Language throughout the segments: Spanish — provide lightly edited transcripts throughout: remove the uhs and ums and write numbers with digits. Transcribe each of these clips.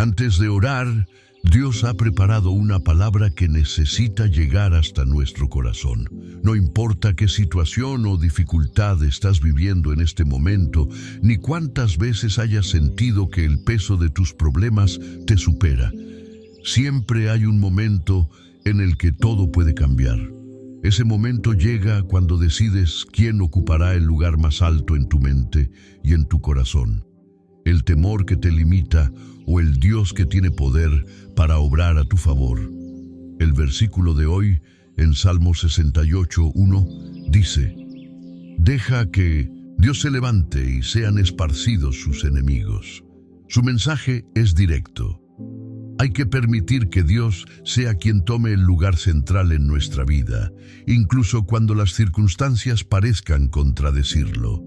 Antes de orar, Dios ha preparado una palabra que necesita llegar hasta nuestro corazón. No importa qué situación o dificultad estás viviendo en este momento, ni cuántas veces hayas sentido que el peso de tus problemas te supera. Siempre hay un momento en el que todo puede cambiar. Ese momento llega cuando decides quién ocupará el lugar más alto en tu mente y en tu corazón. El temor que te limita o el Dios que tiene poder para obrar a tu favor. El versículo de hoy, en Salmo 68:1, dice: Deja que Dios se levante y sean esparcidos sus enemigos. Su mensaje es directo. Hay que permitir que Dios sea quien tome el lugar central en nuestra vida, incluso cuando las circunstancias parezcan contradecirlo.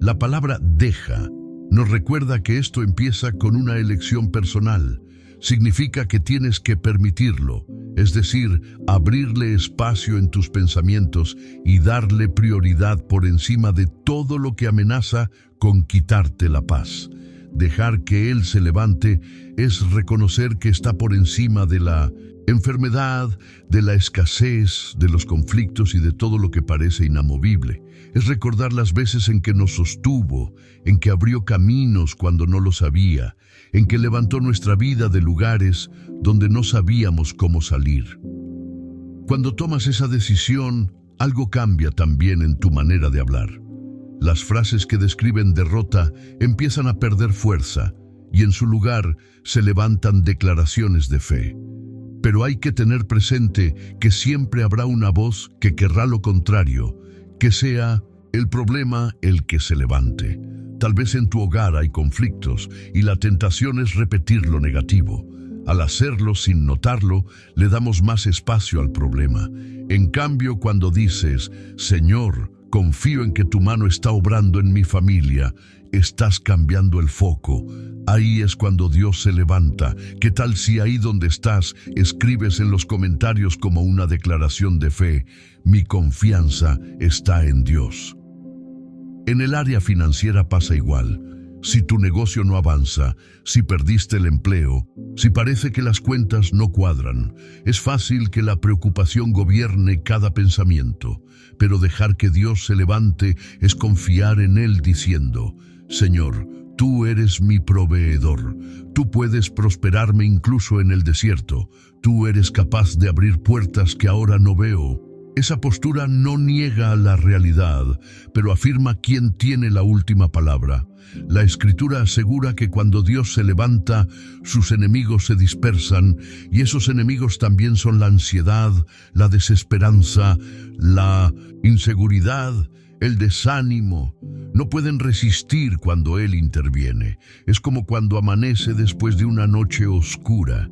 La palabra deja nos recuerda que esto empieza con una elección personal. Significa que tienes que permitirlo, es decir, abrirle espacio en tus pensamientos y darle prioridad por encima de todo lo que amenaza con quitarte la paz. Dejar que Él se levante es reconocer que está por encima de la enfermedad, de la escasez, de los conflictos y de todo lo que parece inamovible. Es recordar las veces en que nos sostuvo, en que abrió caminos cuando no lo sabía, en que levantó nuestra vida de lugares donde no sabíamos cómo salir. Cuando tomas esa decisión, algo cambia también en tu manera de hablar. Las frases que describen derrota empiezan a perder fuerza y en su lugar se levantan declaraciones de fe. Pero hay que tener presente que siempre habrá una voz que querrá lo contrario, que sea el problema el que se levante. Tal vez en tu hogar hay conflictos y la tentación es repetir lo negativo. Al hacerlo sin notarlo, le damos más espacio al problema. En cambio, cuando dices: Señor, confío en que tu mano está obrando en mi familia, estás cambiando el foco. Ahí es cuando Dios se levanta. ¿Qué tal si ahí donde estás escribes en los comentarios como una declaración de fe: mi confianza está en Dios? En el área financiera pasa igual. Si tu negocio no avanza, si perdiste el empleo, si parece que las cuentas no cuadran, es fácil que la preocupación gobierne cada pensamiento. Pero dejar que Dios se levante es confiar en Él diciendo: Señor, tú eres mi proveedor. Tú puedes prosperarme incluso en el desierto. Tú eres capaz de abrir puertas que ahora no veo. Esa postura no niega la realidad, pero afirma quién tiene la última palabra. La Escritura asegura que cuando Dios se levanta, sus enemigos se dispersan, y esos enemigos también son la ansiedad, la desesperanza, la inseguridad, el desánimo. No pueden resistir cuando Él interviene. Es como cuando amanece después de una noche oscura.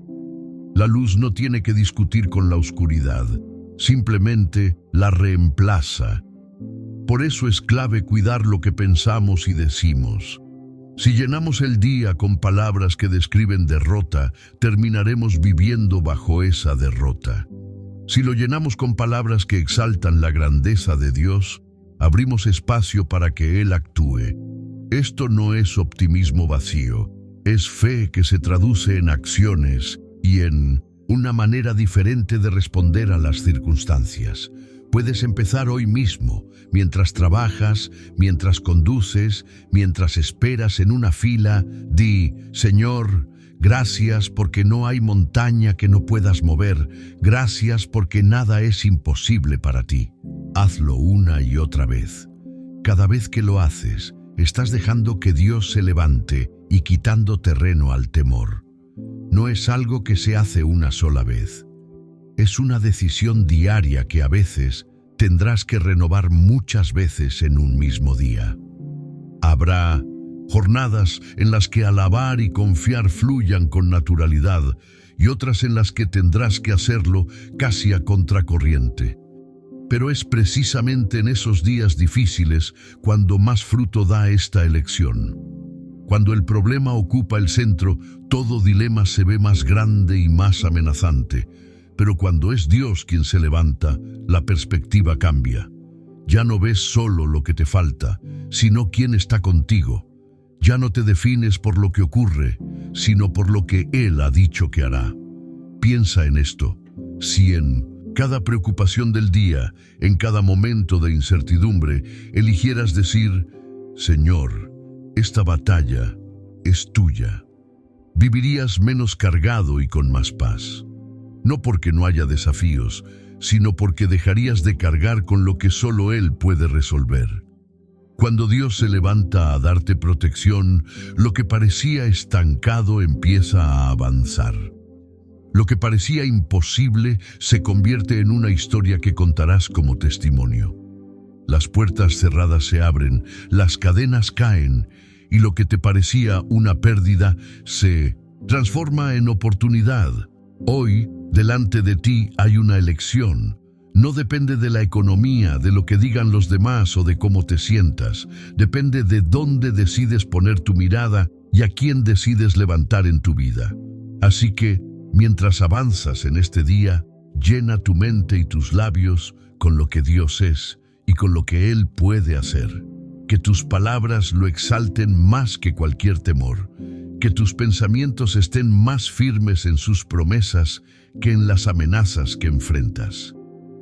La luz no tiene que discutir con la oscuridad. Simplemente la reemplaza. Por eso es clave cuidar lo que pensamos y decimos. Si llenamos el día con palabras que describen derrota, terminaremos viviendo bajo esa derrota. Si lo llenamos con palabras que exaltan la grandeza de Dios, abrimos espacio para que Él actúe. Esto no es optimismo vacío, es fe que se traduce en acciones y en una manera diferente de responder a las circunstancias. Puedes empezar hoy mismo, mientras trabajas, mientras conduces, mientras esperas en una fila. Di: Señor, gracias porque no hay montaña que no puedas mover. Gracias porque nada es imposible para ti. Hazlo una y otra vez. Cada vez que lo haces, estás dejando que Dios se levante y quitando terreno al temor. No es algo que se hace una sola vez. Es una decisión diaria que a veces tendrás que renovar muchas veces en un mismo día. Habrá jornadas en las que alabar y confiar fluyan con naturalidad y otras en las que tendrás que hacerlo casi a contracorriente. Pero es precisamente en esos días difíciles cuando más fruto da esta elección. Cuando el problema ocupa el centro, todo dilema se ve más grande y más amenazante. Pero cuando es Dios quien se levanta, la perspectiva cambia. Ya no ves solo lo que te falta, sino quién está contigo. Ya no te defines por lo que ocurre, sino por lo que Él ha dicho que hará. Piensa en esto. Si en cada preocupación del día, en cada momento de incertidumbre, eligieras decir: Señor, esta batalla es tuya, vivirías menos cargado y con más paz. No porque no haya desafíos, sino porque dejarías de cargar con lo que solo Él puede resolver. Cuando Dios se levanta a darte protección, lo que parecía estancado empieza a avanzar. Lo que parecía imposible se convierte en una historia que contarás como testimonio. Las puertas cerradas se abren, las cadenas caen, y lo que te parecía una pérdida se transforma en oportunidad. Hoy, delante de ti hay una elección. No depende de la economía, de lo que digan los demás o de cómo te sientas. Depende de dónde decides poner tu mirada y a quién decides levantar en tu vida. Así que, mientras avanzas en este día, llena tu mente y tus labios con lo que Dios es y con lo que Él puede hacer. Que tus palabras lo exalten más que cualquier temor. Que tus pensamientos estén más firmes en sus promesas que en las amenazas que enfrentas.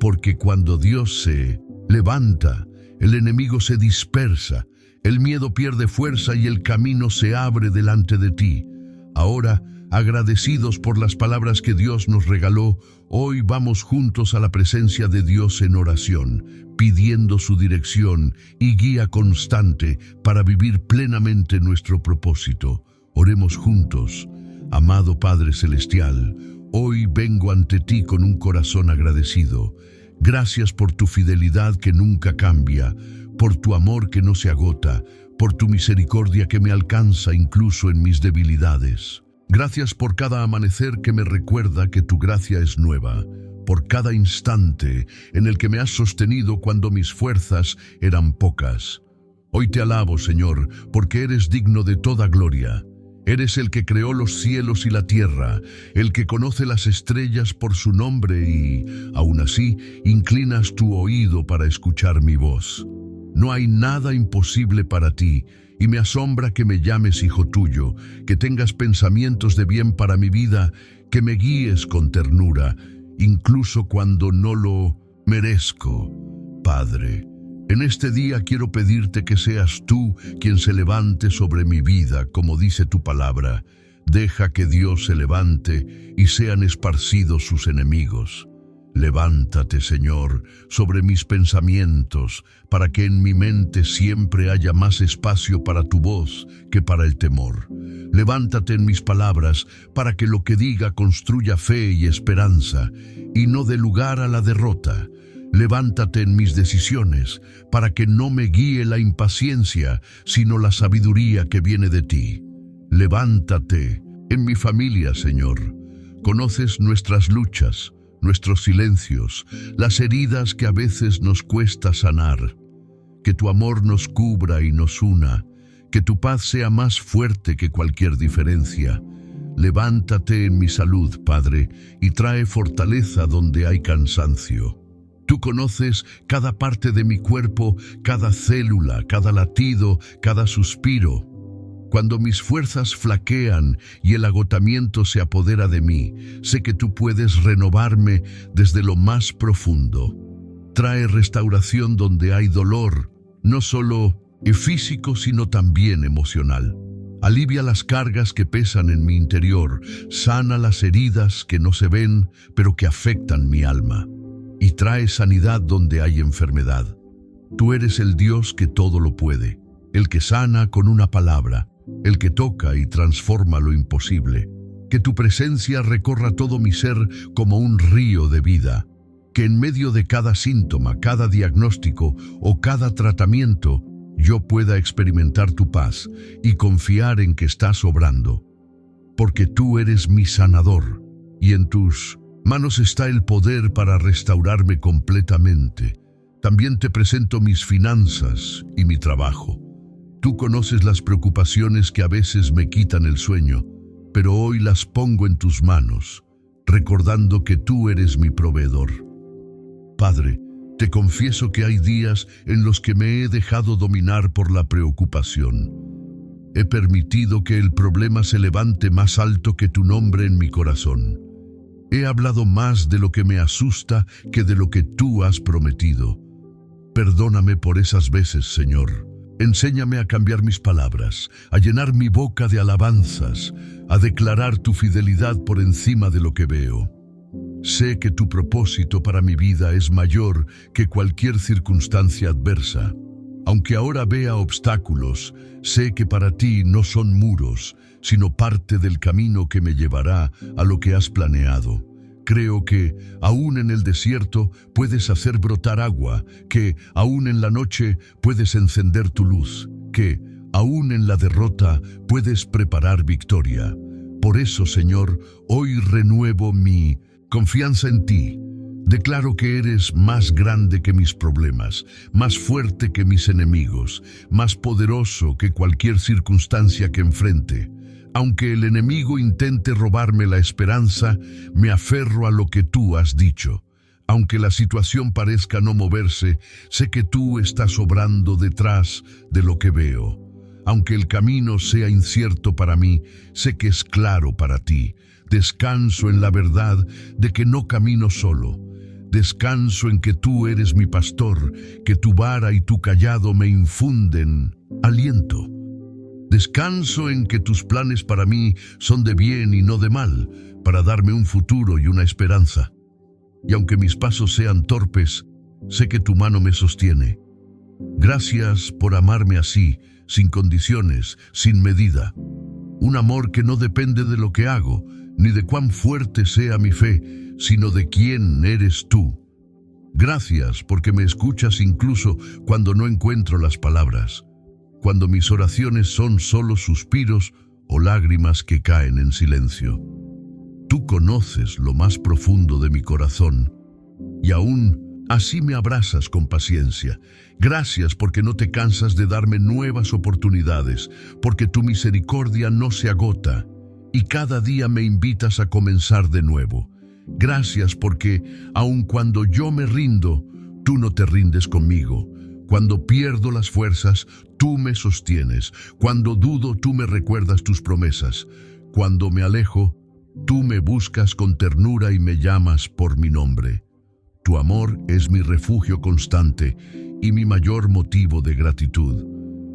Porque cuando Dios se levanta, el enemigo se dispersa, el miedo pierde fuerza y el camino se abre delante de ti. Ahora, agradecidos por las palabras que Dios nos regaló, hoy vamos juntos a la presencia de Dios en oración, pidiendo su dirección y guía constante para vivir plenamente nuestro propósito. Oremos juntos. Amado Padre Celestial, hoy vengo ante ti con un corazón agradecido. Gracias por tu fidelidad que nunca cambia, por tu amor que no se agota, por tu misericordia que me alcanza incluso en mis debilidades. Gracias por cada amanecer que me recuerda que tu gracia es nueva, por cada instante en el que me has sostenido cuando mis fuerzas eran pocas. Hoy te alabo, Señor, porque eres digno de toda gloria. Eres el que creó los cielos y la tierra, el que conoce las estrellas por su nombre y, aún así, inclinas tu oído para escuchar mi voz. No hay nada imposible para ti, y me asombra que me llames hijo tuyo, que tengas pensamientos de bien para mi vida, que me guíes con ternura, incluso cuando no lo merezco. Padre, en este día quiero pedirte que seas tú quien se levante sobre mi vida, como dice tu palabra. Deja que Dios se levante y sean esparcidos sus enemigos. Levántate, Señor, sobre mis pensamientos, para que en mi mente siempre haya más espacio para tu voz que para el temor. Levántate en mis palabras, para que lo que diga construya fe y esperanza, y no dé lugar a la derrota. Levántate en mis decisiones, para que no me guíe la impaciencia, sino la sabiduría que viene de ti. Levántate en mi familia, Señor. Conoces nuestras luchas, nuestros silencios, las heridas que a veces nos cuesta sanar. Que tu amor nos cubra y nos una, que tu paz sea más fuerte que cualquier diferencia. Levántate en mi salud, Padre, y trae fortaleza donde hay cansancio. Tú conoces cada parte de mi cuerpo, cada célula, cada latido, cada suspiro. Cuando mis fuerzas flaquean y el agotamiento se apodera de mí, sé que tú puedes renovarme desde lo más profundo. Trae restauración donde hay dolor, no solo físico, sino también emocional. Alivia las cargas que pesan en mi interior, sana las heridas que no se ven, pero que afectan mi alma. Y trae sanidad donde hay enfermedad. Tú eres el Dios que todo lo puede, el que sana con una palabra, el que toca y transforma lo imposible. Que tu presencia recorra todo mi ser como un río de vida. Que en medio de cada síntoma, cada diagnóstico o cada tratamiento, yo pueda experimentar tu paz y confiar en que estás obrando. Porque tú eres mi sanador, y en tus manos está el poder para restaurarme completamente. También te presento mis finanzas y mi trabajo. Tú conoces las preocupaciones que a veces me quitan el sueño, pero hoy las pongo en tus manos, recordando que tú eres mi proveedor. Padre, te confieso que hay días en los que me he dejado dominar por la preocupación. he permitido que el problema se levante más alto que tu nombre en mi corazón. He hablado más de lo que me asusta que de lo que tú has prometido. Perdóname por esas veces, Señor. Enséñame a cambiar mis palabras, a llenar mi boca de alabanzas, a declarar tu fidelidad por encima de lo que veo. Sé que tu propósito para mi vida es mayor que cualquier circunstancia adversa. Aunque ahora vea obstáculos, sé que para ti no son muros, sino parte del camino que me llevará a lo que has planeado. Creo que, aún en el desierto, puedes hacer brotar agua, que, aún en la noche, puedes encender tu luz, que, aún en la derrota, puedes preparar victoria. Por eso, Señor, hoy renuevo mi confianza en ti. Declaro que eres más grande que mis problemas, más fuerte que mis enemigos, más poderoso que cualquier circunstancia que enfrente. Aunque el enemigo intente robarme la esperanza, me aferro a lo que tú has dicho. Aunque la situación parezca no moverse, sé que tú estás obrando detrás de lo que veo. Aunque el camino sea incierto para mí, sé que es claro para ti. Descanso en la verdad de que no camino solo. Descanso en que tú eres mi pastor, que tu vara y tu cayado me infunden aliento. Descanso en que tus planes para mí son de bien y no de mal, para darme un futuro y una esperanza. Y aunque mis pasos sean torpes, sé que tu mano me sostiene. Gracias por amarme así, sin condiciones, sin medida. Un amor que no depende de lo que hago, ni de cuán fuerte sea mi fe, sino de quién eres tú. Gracias porque me escuchas incluso cuando no encuentro las palabras, cuando mis oraciones son solo suspiros o lágrimas que caen en silencio. Tú conoces lo más profundo de mi corazón y aún así me abrazas con paciencia. Gracias porque no te cansas de darme nuevas oportunidades, porque tu misericordia no se agota y cada día me invitas a comenzar de nuevo. Gracias porque, aun cuando yo me rindo, tú no te rindes conmigo. Cuando pierdo las fuerzas, tú me sostienes. Cuando dudo, tú me recuerdas tus promesas. Cuando me alejo, tú me buscas con ternura y me llamas por mi nombre. Tu amor es mi refugio constante y mi mayor motivo de gratitud.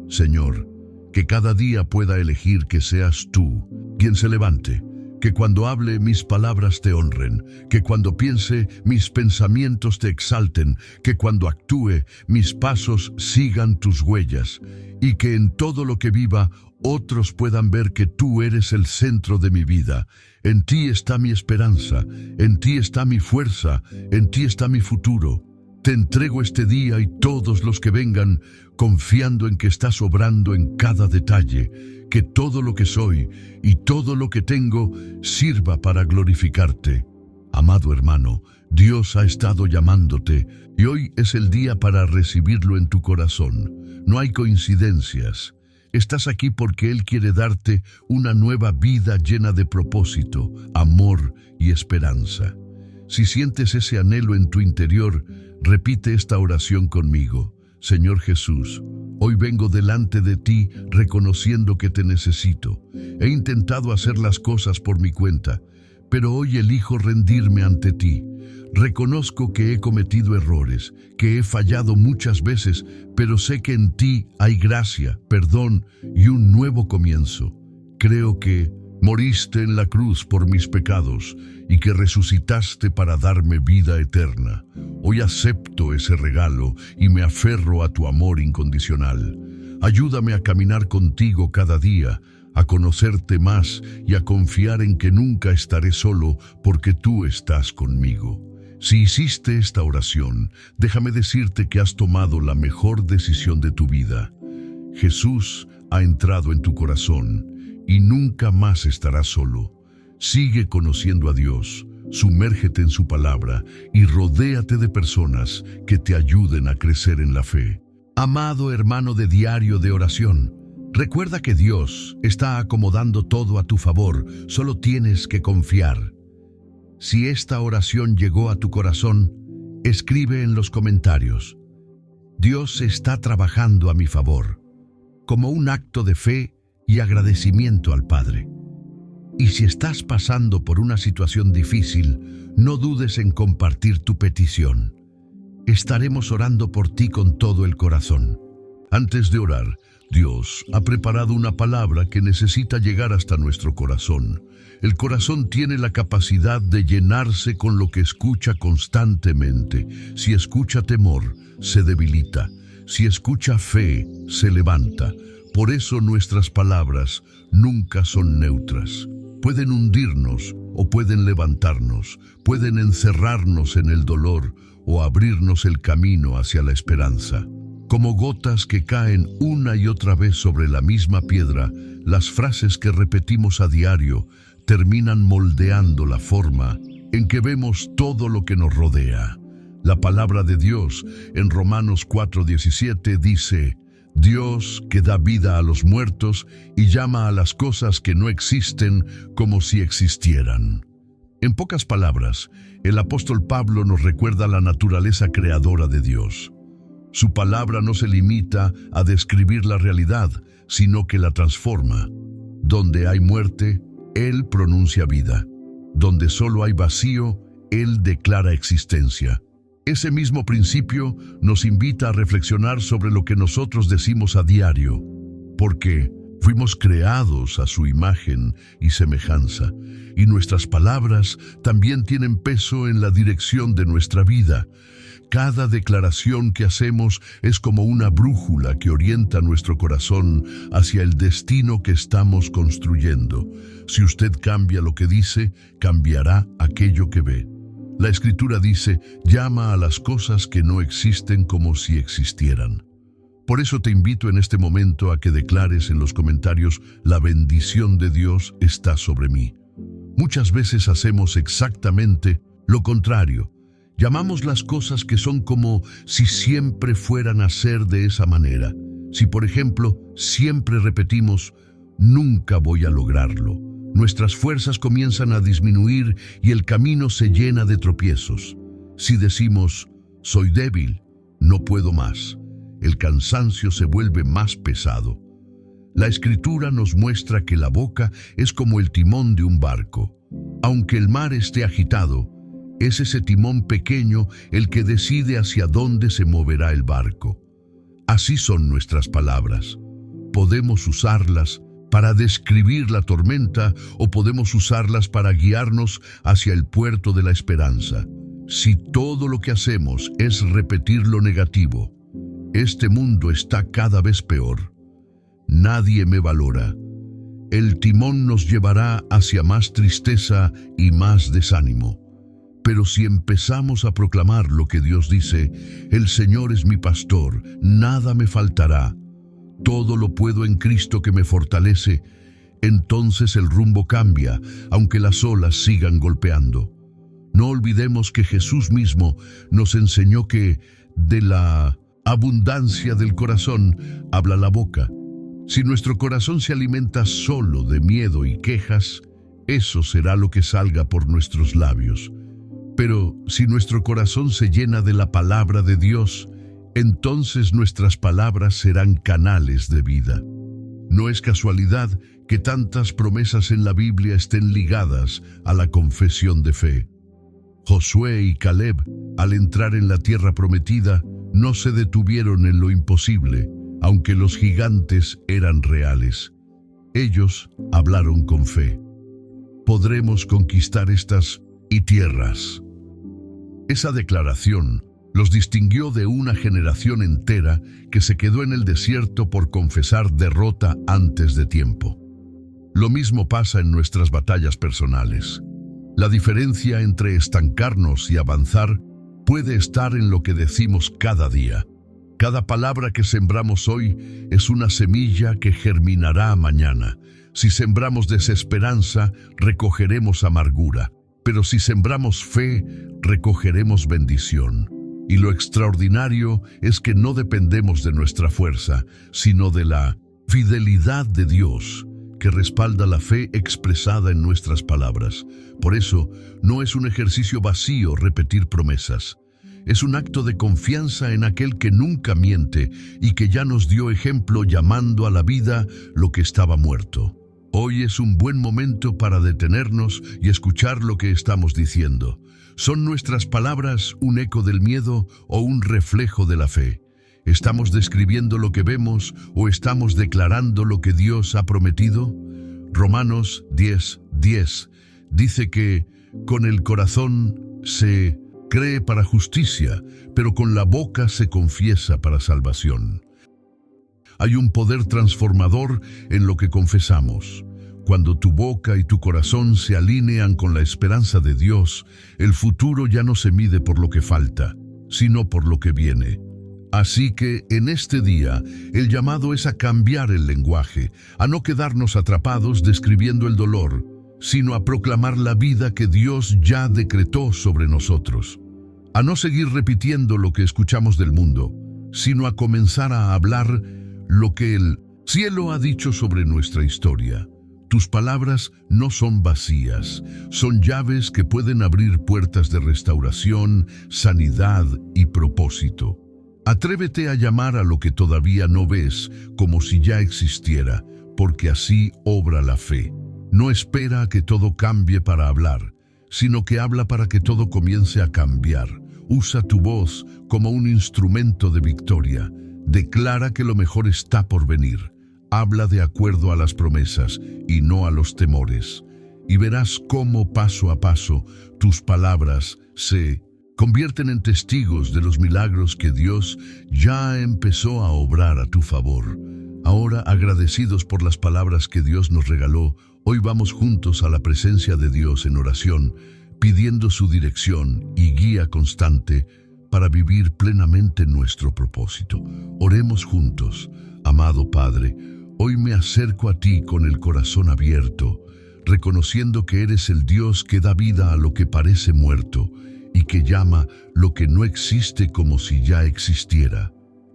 Señor, que cada día pueda elegir que seas tú quien se levante. Que cuando hable mis palabras te honren, que cuando piense mis pensamientos te exalten, que cuando actúe mis pasos sigan tus huellas, y que en todo lo que viva otros puedan ver que tú eres el centro de mi vida. En ti está mi esperanza, en ti está mi fuerza, en ti está mi futuro. Te entrego este día y todos los que vengan, confiando en que estás obrando en cada detalle, que todo lo que soy y todo lo que tengo sirva para glorificarte. Amado hermano, Dios ha estado llamándote y hoy es el día para recibirlo en tu corazón. No hay coincidencias. Estás aquí porque Él quiere darte una nueva vida llena de propósito, amor y esperanza. Si sientes ese anhelo en tu interior, repite esta oración conmigo. Señor Jesús, hoy vengo delante de ti reconociendo que te necesito. He intentado hacer las cosas por mi cuenta, pero hoy elijo rendirme ante ti. Reconozco que he cometido errores, que he fallado muchas veces, pero sé que en ti hay gracia, perdón y un nuevo comienzo. Creo que moriste en la cruz por mis pecados y que resucitaste para darme vida eterna. Hoy acepto ese regalo y me aferro a tu amor incondicional. Ayúdame a caminar contigo cada día, a conocerte más y a confiar en que nunca estaré solo porque tú estás conmigo. Si hiciste esta oración, déjame decirte que has tomado la mejor decisión de tu vida. Jesús ha entrado en tu corazón y nunca más estarás solo. Sigue conociendo a Dios, sumérgete en su palabra y rodéate de personas que te ayuden a crecer en la fe. Amado hermano de Diario de Oración, recuerda que Dios está acomodando todo a tu favor, solo tienes que confiar. Si esta oración llegó a tu corazón, escribe en los comentarios: Dios está trabajando a mi favor. Como un acto de fe y agradecimiento al Padre. Y si estás pasando por una situación difícil, no dudes en compartir tu petición. Estaremos orando por ti con todo el corazón. Antes de orar, Dios ha preparado una palabra que necesita llegar hasta nuestro corazón. El corazón tiene la capacidad de llenarse con lo que escucha constantemente. Si escucha temor, se debilita. Si escucha fe, se levanta. Por eso nuestras palabras nunca son neutras. Pueden hundirnos o pueden levantarnos, pueden encerrarnos en el dolor o abrirnos el camino hacia la esperanza. Como gotas que caen una y otra vez sobre la misma piedra, las frases que repetimos a diario terminan moldeando la forma en que vemos todo lo que nos rodea. La palabra de Dios en Romanos 4:17 dice: Dios que da vida a los muertos y llama a las cosas que no existen como si existieran. En pocas palabras, el apóstol Pablo nos recuerda la naturaleza creadora de Dios. Su palabra no se limita a describir la realidad, sino que la transforma. Donde hay muerte, Él pronuncia vida. Donde solo hay vacío, Él declara existencia. Ese mismo principio nos invita a reflexionar sobre lo que nosotros decimos a diario, porque fuimos creados a su imagen y semejanza, y nuestras palabras también tienen peso en la dirección de nuestra vida. Cada declaración que hacemos es como una brújula que orienta nuestro corazón hacia el destino que estamos construyendo. Si usted cambia lo que dice, cambiará aquello que ve. La Escritura dice: llama a las cosas que no existen como si existieran. Por eso te invito en este momento a que declares en los comentarios: la bendición de Dios está sobre mí. Muchas veces hacemos exactamente lo contrario. Llamamos las cosas que son como si siempre fueran a ser de esa manera. Si, por ejemplo, siempre repetimos: nunca voy a lograrlo, nuestras fuerzas comienzan a disminuir y el camino se llena de tropiezos. Si decimos: soy débil, no puedo más, el cansancio se vuelve más pesado. La Escritura nos muestra que la boca es como el timón de un barco. Aunque el mar esté agitado, es ese timón pequeño el que decide hacia dónde se moverá el barco. Así son nuestras palabras. Podemos usarlas para describir la tormenta o podemos usarlas para guiarnos hacia el puerto de la esperanza. Si todo lo que hacemos es repetir lo negativo, este mundo está cada vez peor. Nadie me valora. El timón nos llevará hacia más tristeza y más desánimo. Pero si empezamos a proclamar lo que Dios dice: el Señor es mi pastor, nada me faltará, todo lo puedo en Cristo que me fortalece, entonces el rumbo cambia, aunque las olas sigan golpeando. No olvidemos que Jesús mismo nos enseñó que de la abundancia del corazón habla la boca. Si nuestro corazón se alimenta solo de miedo y quejas, eso será lo que salga por nuestros labios. Pero si nuestro corazón se llena de la palabra de Dios, entonces nuestras palabras serán canales de vida. No es casualidad que tantas promesas en la Biblia estén ligadas a la confesión de fe. Josué y Caleb, al entrar en la tierra prometida, no se detuvieron en lo imposible, aunque los gigantes eran reales. Ellos hablaron con fe. Podremos conquistar estas tierras. Esa declaración los distinguió de una generación entera que se quedó en el desierto por confesar derrota antes de tiempo. Lo mismo pasa en nuestras batallas personales. La diferencia entre estancarnos y avanzar puede estar en lo que decimos cada día. Cada palabra que sembramos hoy es una semilla que germinará mañana. Si sembramos desesperanza, recogeremos amargura. Pero si sembramos fe, recogeremos bendición. Y lo extraordinario es que no dependemos de nuestra fuerza, sino de la fidelidad de Dios, que respalda la fe expresada en nuestras palabras. Por eso, no es un ejercicio vacío repetir promesas. Es un acto de confianza en aquel que nunca miente y que ya nos dio ejemplo llamando a la vida lo que estaba muerto. Hoy es un buen momento para detenernos y escuchar lo que estamos diciendo. ¿Son nuestras palabras un eco del miedo o un reflejo de la fe? ¿Estamos describiendo lo que vemos o estamos declarando lo que Dios ha prometido? Romanos 10:10 dice que con el corazón se cree para justicia, pero con la boca se confiesa para salvación. Hay un poder transformador en lo que confesamos. Cuando tu boca y tu corazón se alinean con la esperanza de Dios, el futuro ya no se mide por lo que falta, sino por lo que viene. Así que en este día, el llamado es a cambiar el lenguaje, a no quedarnos atrapados describiendo el dolor, sino a proclamar la vida que Dios ya decretó sobre nosotros. A no seguir repitiendo lo que escuchamos del mundo, sino a comenzar a hablar lo que el cielo ha dicho sobre nuestra historia. Tus palabras no son vacías, son llaves que pueden abrir puertas de restauración, sanidad y propósito. Atrévete a llamar a lo que todavía no ves como si ya existiera, porque así obra la fe. No espera a que todo cambie para hablar, sino que habla para que todo comience a cambiar. Usa tu voz como un instrumento de victoria. Declara que lo mejor está por venir. Habla de acuerdo a las promesas y no a los temores. Y verás cómo paso a paso tus palabras se convierten en testigos de los milagros que Dios ya empezó a obrar a tu favor. Ahora, agradecidos por las palabras que Dios nos regaló, hoy vamos juntos a la presencia de Dios en oración, pidiendo su dirección y guía constante para vivir plenamente nuestro propósito. Oremos juntos. Amado Padre, hoy me acerco a ti con el corazón abierto, reconociendo que eres el Dios que da vida a lo que parece muerto y que llama lo que no existe como si ya existiera.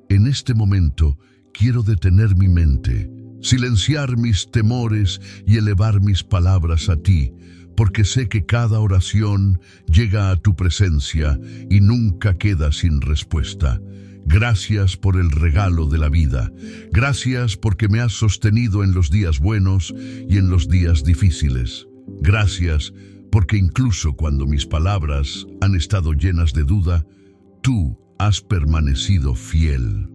En este momento quiero detener mi mente, silenciar mis temores y elevar mis palabras a ti, porque sé que cada oración llega a tu presencia y nunca queda sin respuesta. Gracias por el regalo de la vida. Gracias porque me has sostenido en los días buenos y en los días difíciles. Gracias porque incluso cuando mis palabras han estado llenas de duda, tú has permanecido fiel.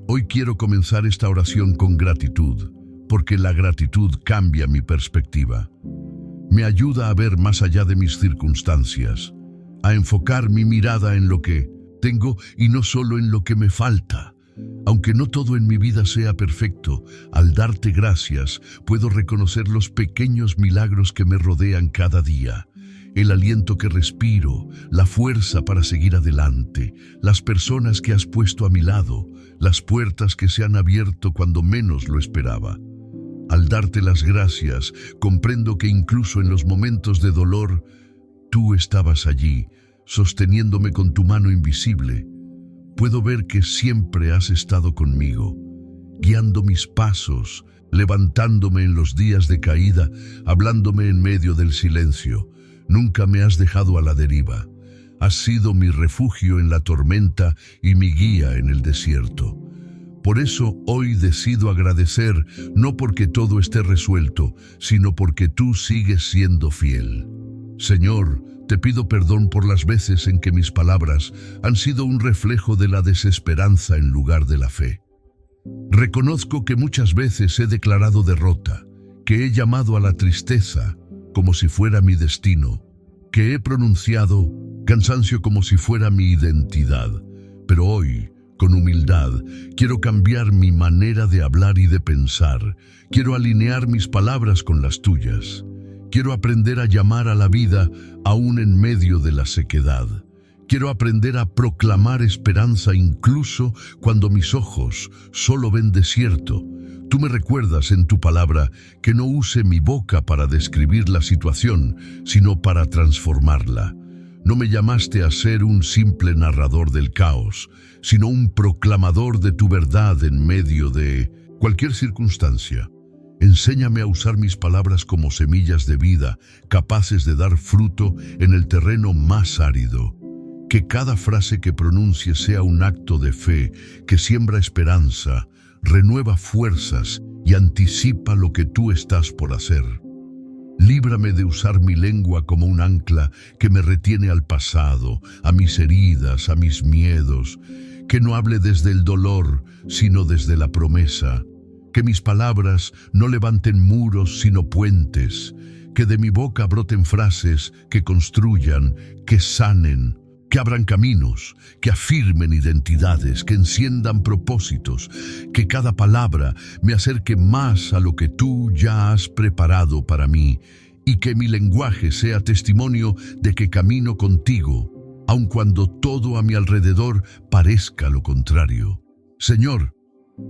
Hoy quiero comenzar esta oración con gratitud, porque la gratitud cambia mi perspectiva. Me ayuda a ver más allá de mis circunstancias, a enfocar mi mirada en lo que tengo y no solo en lo que me falta. Aunque no todo en mi vida sea perfecto, al darte gracias puedo reconocer los pequeños milagros que me rodean cada día. El aliento que respiro, la fuerza para seguir adelante, las personas que has puesto a mi lado, las puertas que se han abierto cuando menos lo esperaba. Al darte las gracias, comprendo que incluso en los momentos de dolor, tú estabas allí, sosteniéndome con tu mano invisible. Puedo ver que siempre has estado conmigo, guiando mis pasos, levantándome en los días de caída, hablándome en medio del silencio. Nunca me has dejado a la deriva. Has sido mi refugio en la tormenta y mi guía en el desierto. Por eso hoy decido agradecer, no porque todo esté resuelto, sino porque tú sigues siendo fiel. Señor, te pido perdón por las veces en que mis palabras han sido un reflejo de la desesperanza en lugar de la fe. Reconozco que muchas veces he declarado derrota, que he llamado a la tristeza como si fuera mi destino, que he pronunciado cansancio como si fuera mi identidad. Pero hoy, con humildad, quiero cambiar mi manera de hablar y de pensar. Quiero alinear mis palabras con las tuyas. Quiero aprender a llamar a la vida aún en medio de la sequedad. Quiero aprender a proclamar esperanza incluso cuando mis ojos solo ven desierto. Tú me recuerdas en tu palabra que no use mi boca para describir la situación, sino para transformarla. No me llamaste a ser un simple narrador del caos, sino un proclamador de tu verdad en medio de cualquier circunstancia. Enséñame a usar mis palabras como semillas de vida, capaces de dar fruto en el terreno más árido. Que cada frase que pronuncie sea un acto de fe que siembra esperanza, renueva fuerzas y anticipa lo que tú estás por hacer. Líbrame de usar mi lengua como un ancla que me retiene al pasado, a mis heridas, a mis miedos. Que no hable desde el dolor, sino desde la promesa. Que mis palabras no levanten muros, sino puentes. Que de mi boca broten frases que construyan, que sanen, que abran caminos, que afirmen identidades, que enciendan propósitos, que cada palabra me acerque más a lo que tú ya has preparado para mí, y que mi lenguaje sea testimonio de que camino contigo, aun cuando todo a mi alrededor parezca lo contrario. Señor,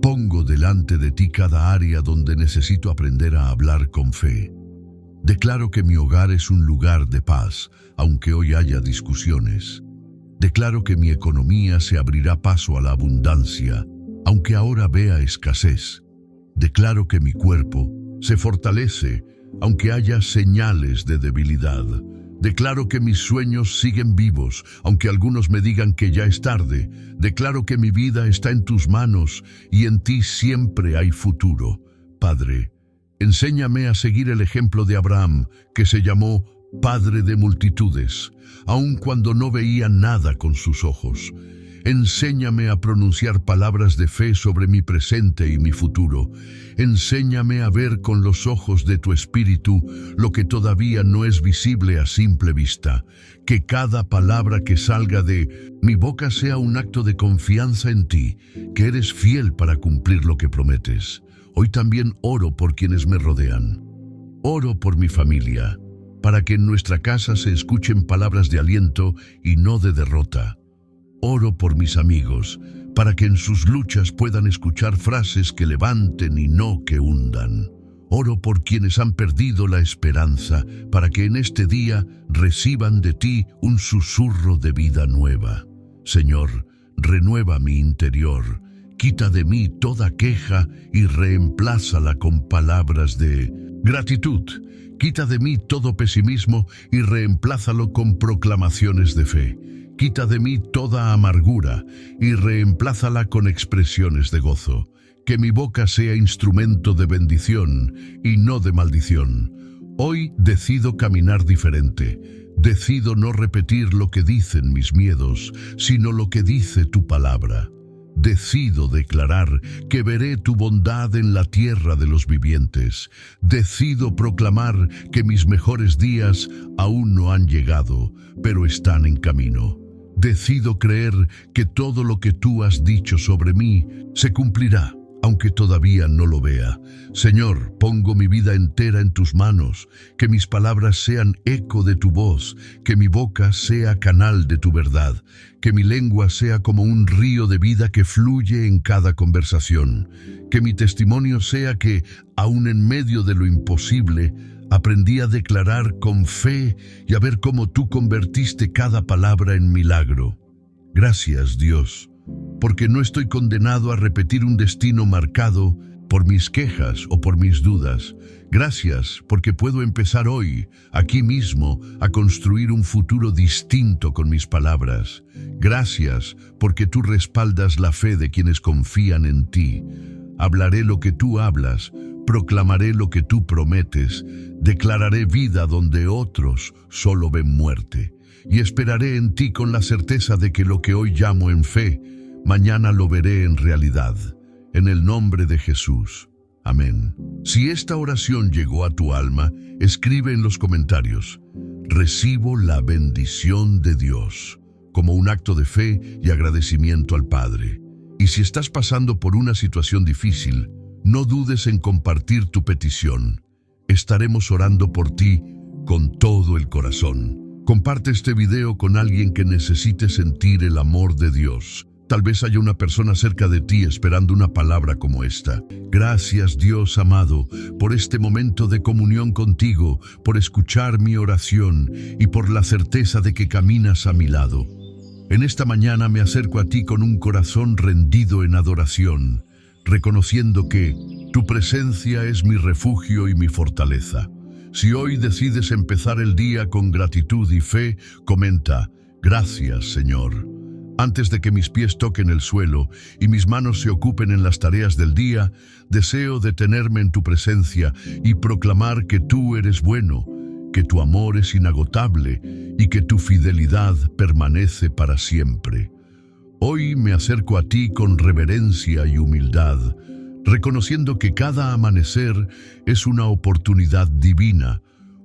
pongo delante de ti cada área donde necesito aprender a hablar con fe. Declaro que mi hogar es un lugar de paz, aunque hoy haya discusiones. Declaro que mi economía se abrirá paso a la abundancia, aunque ahora vea escasez. Declaro que mi cuerpo se fortalece, aunque haya señales de debilidad. Declaro que mis sueños siguen vivos, aunque algunos me digan que ya es tarde. Declaro que mi vida está en tus manos y en ti siempre hay futuro. Padre, enséñame a seguir el ejemplo de Abraham, que se llamó Padre de multitudes, aun cuando no veía nada con sus ojos. Enséñame a pronunciar palabras de fe sobre mi presente y mi futuro. Enséñame a ver con los ojos de tu espíritu lo que todavía no es visible a simple vista. Que cada palabra que salga de mi boca sea un acto de confianza en ti, que eres fiel para cumplir lo que prometes. Hoy también oro por quienes me rodean. Oro por mi familia, para que en nuestra casa se escuchen palabras de aliento y no de derrota. Oro por mis amigos, para que en sus luchas puedan escuchar frases que levanten y no que hundan. Oro por quienes han perdido la esperanza, para que en este día reciban de ti un susurro de vida nueva. Señor, renueva mi interior, quita de mí toda queja y reemplázala con palabras de gratitud. Quita de mí todo pesimismo y reemplázalo con proclamaciones de fe. Quita de mí toda amargura y reemplázala con expresiones de gozo. Que mi boca sea instrumento de bendición y no de maldición. Hoy decido caminar diferente. Decido no repetir lo que dicen mis miedos, sino lo que dice tu palabra. Decido declarar que veré tu bondad en la tierra de los vivientes. Decido proclamar que mis mejores días aún no han llegado, pero están en camino. Decido creer que todo lo que tú has dicho sobre mí se cumplirá, aunque todavía no lo vea. Señor, pongo mi vida entera en tus manos, que mis palabras sean eco de tu voz, que mi boca sea canal de tu verdad, que mi lengua sea como un río de vida que fluye en cada conversación, que mi testimonio sea que, aun en medio de lo imposible, aprendí a declarar con fe y a ver cómo tú convertiste cada palabra en milagro. Gracias, Dios, porque no estoy condenado a repetir un destino marcado por mis quejas o por mis dudas. Gracias, porque puedo empezar hoy, aquí mismo, a construir un futuro distinto con mis palabras. Gracias, porque tú respaldas la fe de quienes confían en ti. Hablaré lo que tú hablas, proclamaré lo que tú prometes, declararé vida donde otros solo ven muerte, y esperaré en ti con la certeza de que lo que hoy llamo en fe, mañana lo veré en realidad. En el nombre de Jesús. Amén. Si esta oración llegó a tu alma, escribe en los comentarios: recibo la bendición de Dios, como un acto de fe y agradecimiento al Padre. Y si estás pasando por una situación difícil, no dudes en compartir tu petición. Estaremos orando por ti con todo el corazón. Comparte este video con alguien que necesite sentir el amor de Dios. Tal vez haya una persona cerca de ti esperando una palabra como esta. Gracias, Dios amado, por este momento de comunión contigo, por escuchar mi oración y por la certeza de que caminas a mi lado. En esta mañana me acerco a ti con un corazón rendido en adoración, reconociendo que tu presencia es mi refugio y mi fortaleza. Si hoy decides empezar el día con gratitud y fe, comenta: Gracias, Señor. Antes de que mis pies toquen el suelo y mis manos se ocupen en las tareas del día, deseo detenerme en tu presencia y proclamar que tú eres bueno, que tu amor es inagotable y que tu fidelidad permanece para siempre. Hoy me acerco a ti con reverencia y humildad, reconociendo que cada amanecer es una oportunidad divina,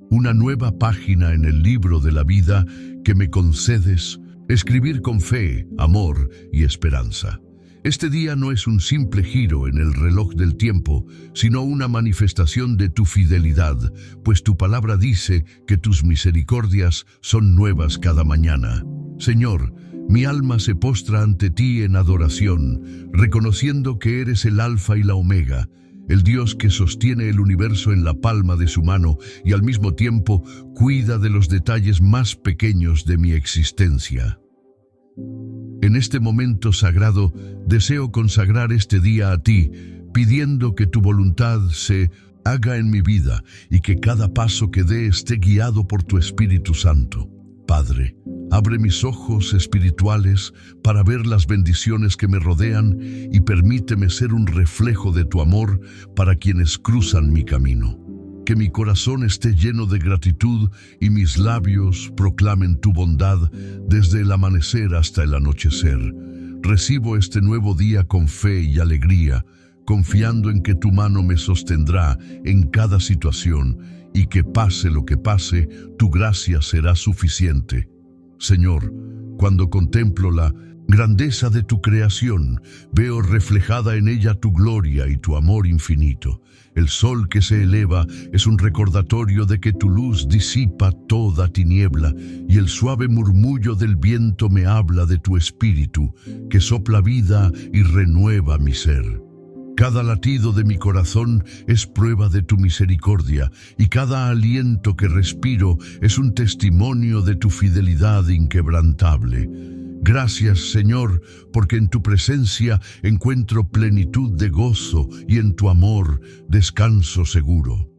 una nueva página en el libro de la vida que me concedes escribir con fe, amor y esperanza. Este día no es un simple giro en el reloj del tiempo, sino una manifestación de tu fidelidad, pues tu palabra dice que tus misericordias son nuevas cada mañana. Señor, mi alma se postra ante ti en adoración, reconociendo que eres el Alfa y la Omega, el Dios que sostiene el universo en la palma de su mano y al mismo tiempo cuida de los detalles más pequeños de mi existencia. En este momento sagrado, deseo consagrar este día a ti, pidiendo que tu voluntad se haga en mi vida y que cada paso que dé esté guiado por tu Espíritu Santo. Padre, abre mis ojos espirituales para ver las bendiciones que me rodean y permíteme ser un reflejo de tu amor para quienes cruzan mi camino. Que mi corazón esté lleno de gratitud y mis labios proclamen tu bondad desde el amanecer hasta el anochecer. Recibo este nuevo día con fe y alegría, confiando en que tu mano me sostendrá en cada situación y que pase lo que pase, tu gracia será suficiente. Señor, cuando contemplo la grandeza de tu creación, veo reflejada en ella tu gloria y tu amor infinito. El sol que se eleva es un recordatorio de que tu luz disipa toda tiniebla y el suave murmullo del viento me habla de tu espíritu, que sopla vida y renueva mi ser. Cada latido de mi corazón es prueba de tu misericordia y cada aliento que respiro es un testimonio de tu fidelidad inquebrantable. Gracias, Señor, porque en tu presencia encuentro plenitud de gozo y en tu amor descanso seguro.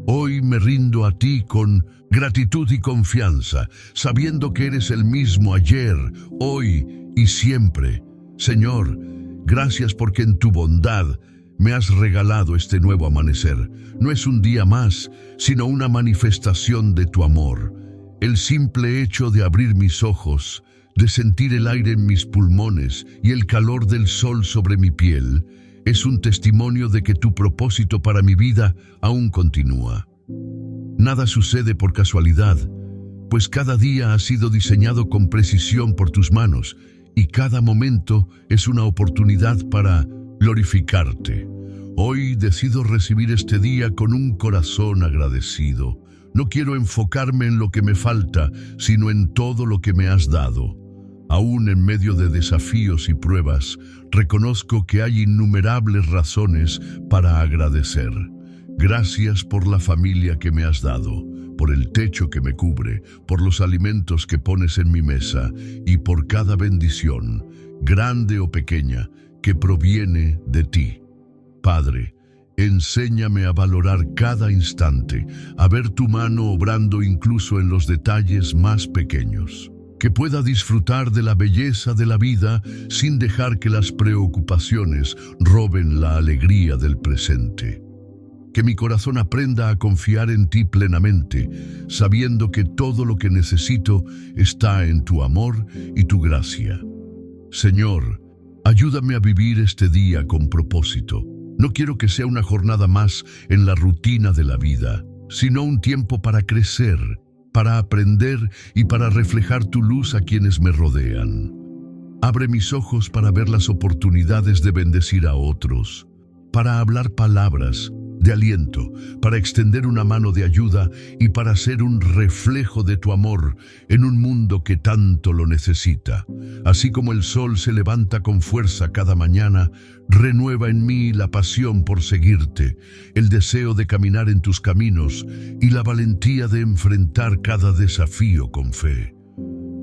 Hoy me rindo a ti con gratitud y confianza, sabiendo que eres el mismo ayer, hoy y siempre. Señor, gracias porque en tu bondad me has regalado este nuevo amanecer. No es un día más, sino una manifestación de tu amor. El simple hecho de abrir mis ojos, de sentir el aire en mis pulmones y el calor del sol sobre mi piel, es un testimonio de que tu propósito para mi vida aún continúa. Nada sucede por casualidad, pues cada día ha sido diseñado con precisión por tus manos y cada momento es una oportunidad para glorificarte. Hoy decido recibir este día con un corazón agradecido. No quiero enfocarme en lo que me falta, sino en todo lo que me has dado. Aún en medio de desafíos y pruebas, reconozco que hay innumerables razones para agradecer. Gracias por la familia que me has dado, por el techo que me cubre, por los alimentos que pones en mi mesa y por cada bendición, grande o pequeña, que proviene de ti. Padre, enséñame a valorar cada instante, a ver tu mano obrando incluso en los detalles más pequeños. Que pueda disfrutar de la belleza de la vida sin dejar que las preocupaciones roben la alegría del presente. Que mi corazón aprenda a confiar en ti plenamente, sabiendo que todo lo que necesito está en tu amor y tu gracia. Señor, ayúdame a vivir este día con propósito. No quiero que sea una jornada más en la rutina de la vida, sino un tiempo para crecer, para aprender y para reflejar tu luz a quienes me rodean. Abre mis ojos para ver las oportunidades de bendecir a otros, para hablar palabras de aliento, para extender una mano de ayuda y para ser un reflejo de tu amor en un mundo que tanto lo necesita. Así como el sol se levanta con fuerza cada mañana, renueva en mí la pasión por seguirte, el deseo de caminar en tus caminos y la valentía de enfrentar cada desafío con fe.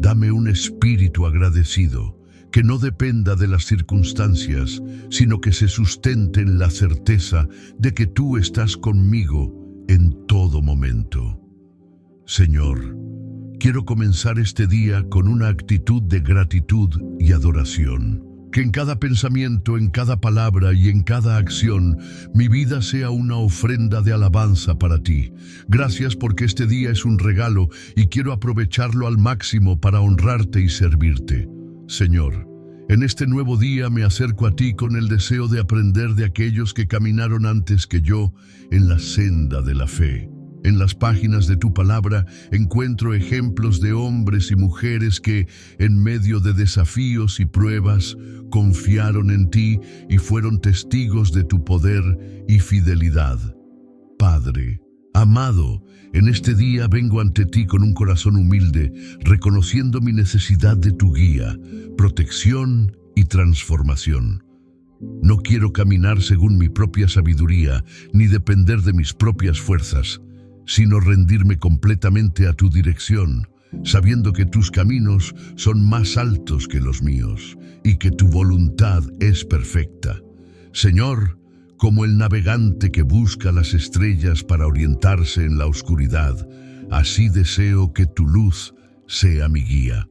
Dame un espíritu agradecido, que no dependa de las circunstancias, sino que se sustente en la certeza de que tú estás conmigo en todo momento. Señor, quiero comenzar este día con una actitud de gratitud y adoración. Que en cada pensamiento, en cada palabra y en cada acción, mi vida sea una ofrenda de alabanza para ti. Gracias porque este día es un regalo y quiero aprovecharlo al máximo para honrarte y servirte. Señor, en este nuevo día me acerco a ti con el deseo de aprender de aquellos que caminaron antes que yo en la senda de la fe. En las páginas de tu palabra encuentro ejemplos de hombres y mujeres que, en medio de desafíos y pruebas, confiaron en ti y fueron testigos de tu poder y fidelidad. Padre, amado, en este día vengo ante ti con un corazón humilde, reconociendo mi necesidad de tu guía, protección y transformación. No quiero caminar según mi propia sabiduría, ni depender de mis propias fuerzas, sino rendirme completamente a tu dirección, sabiendo que tus caminos son más altos que los míos y que tu voluntad es perfecta. Señor, como el navegante que busca las estrellas para orientarse en la oscuridad, así deseo que tu luz sea mi guía.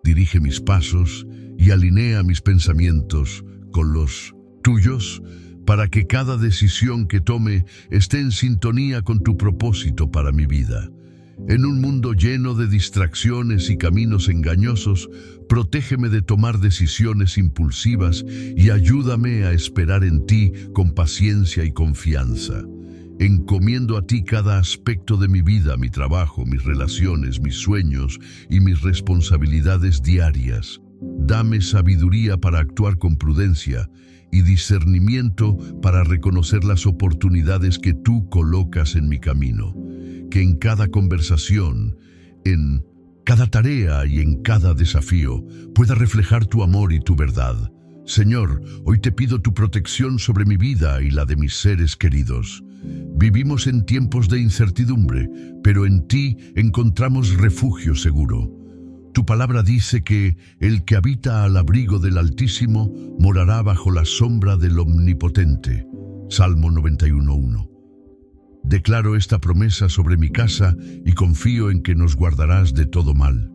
Dirige mis pasos y alinea mis pensamientos con los tuyos, para que cada decisión que tome esté en sintonía con tu propósito para mi vida. En un mundo lleno de distracciones y caminos engañosos, protégeme de tomar decisiones impulsivas y ayúdame a esperar en ti con paciencia y confianza. Encomiendo a ti cada aspecto de mi vida, mi trabajo, mis relaciones, mis sueños y mis responsabilidades diarias. Dame sabiduría para actuar con prudencia y discernimiento para reconocer las oportunidades que tú colocas en mi camino. Que en cada conversación, en cada tarea y en cada desafío pueda reflejar tu amor y tu verdad. Señor, hoy te pido tu protección sobre mi vida y la de mis seres queridos. Vivimos en tiempos de incertidumbre, pero en ti encontramos refugio seguro. Tu palabra dice que el que habita al abrigo del Altísimo morará bajo la sombra del Omnipotente. Salmo 91:1. Declaro esta promesa sobre mi casa y confío en que nos guardarás de todo mal,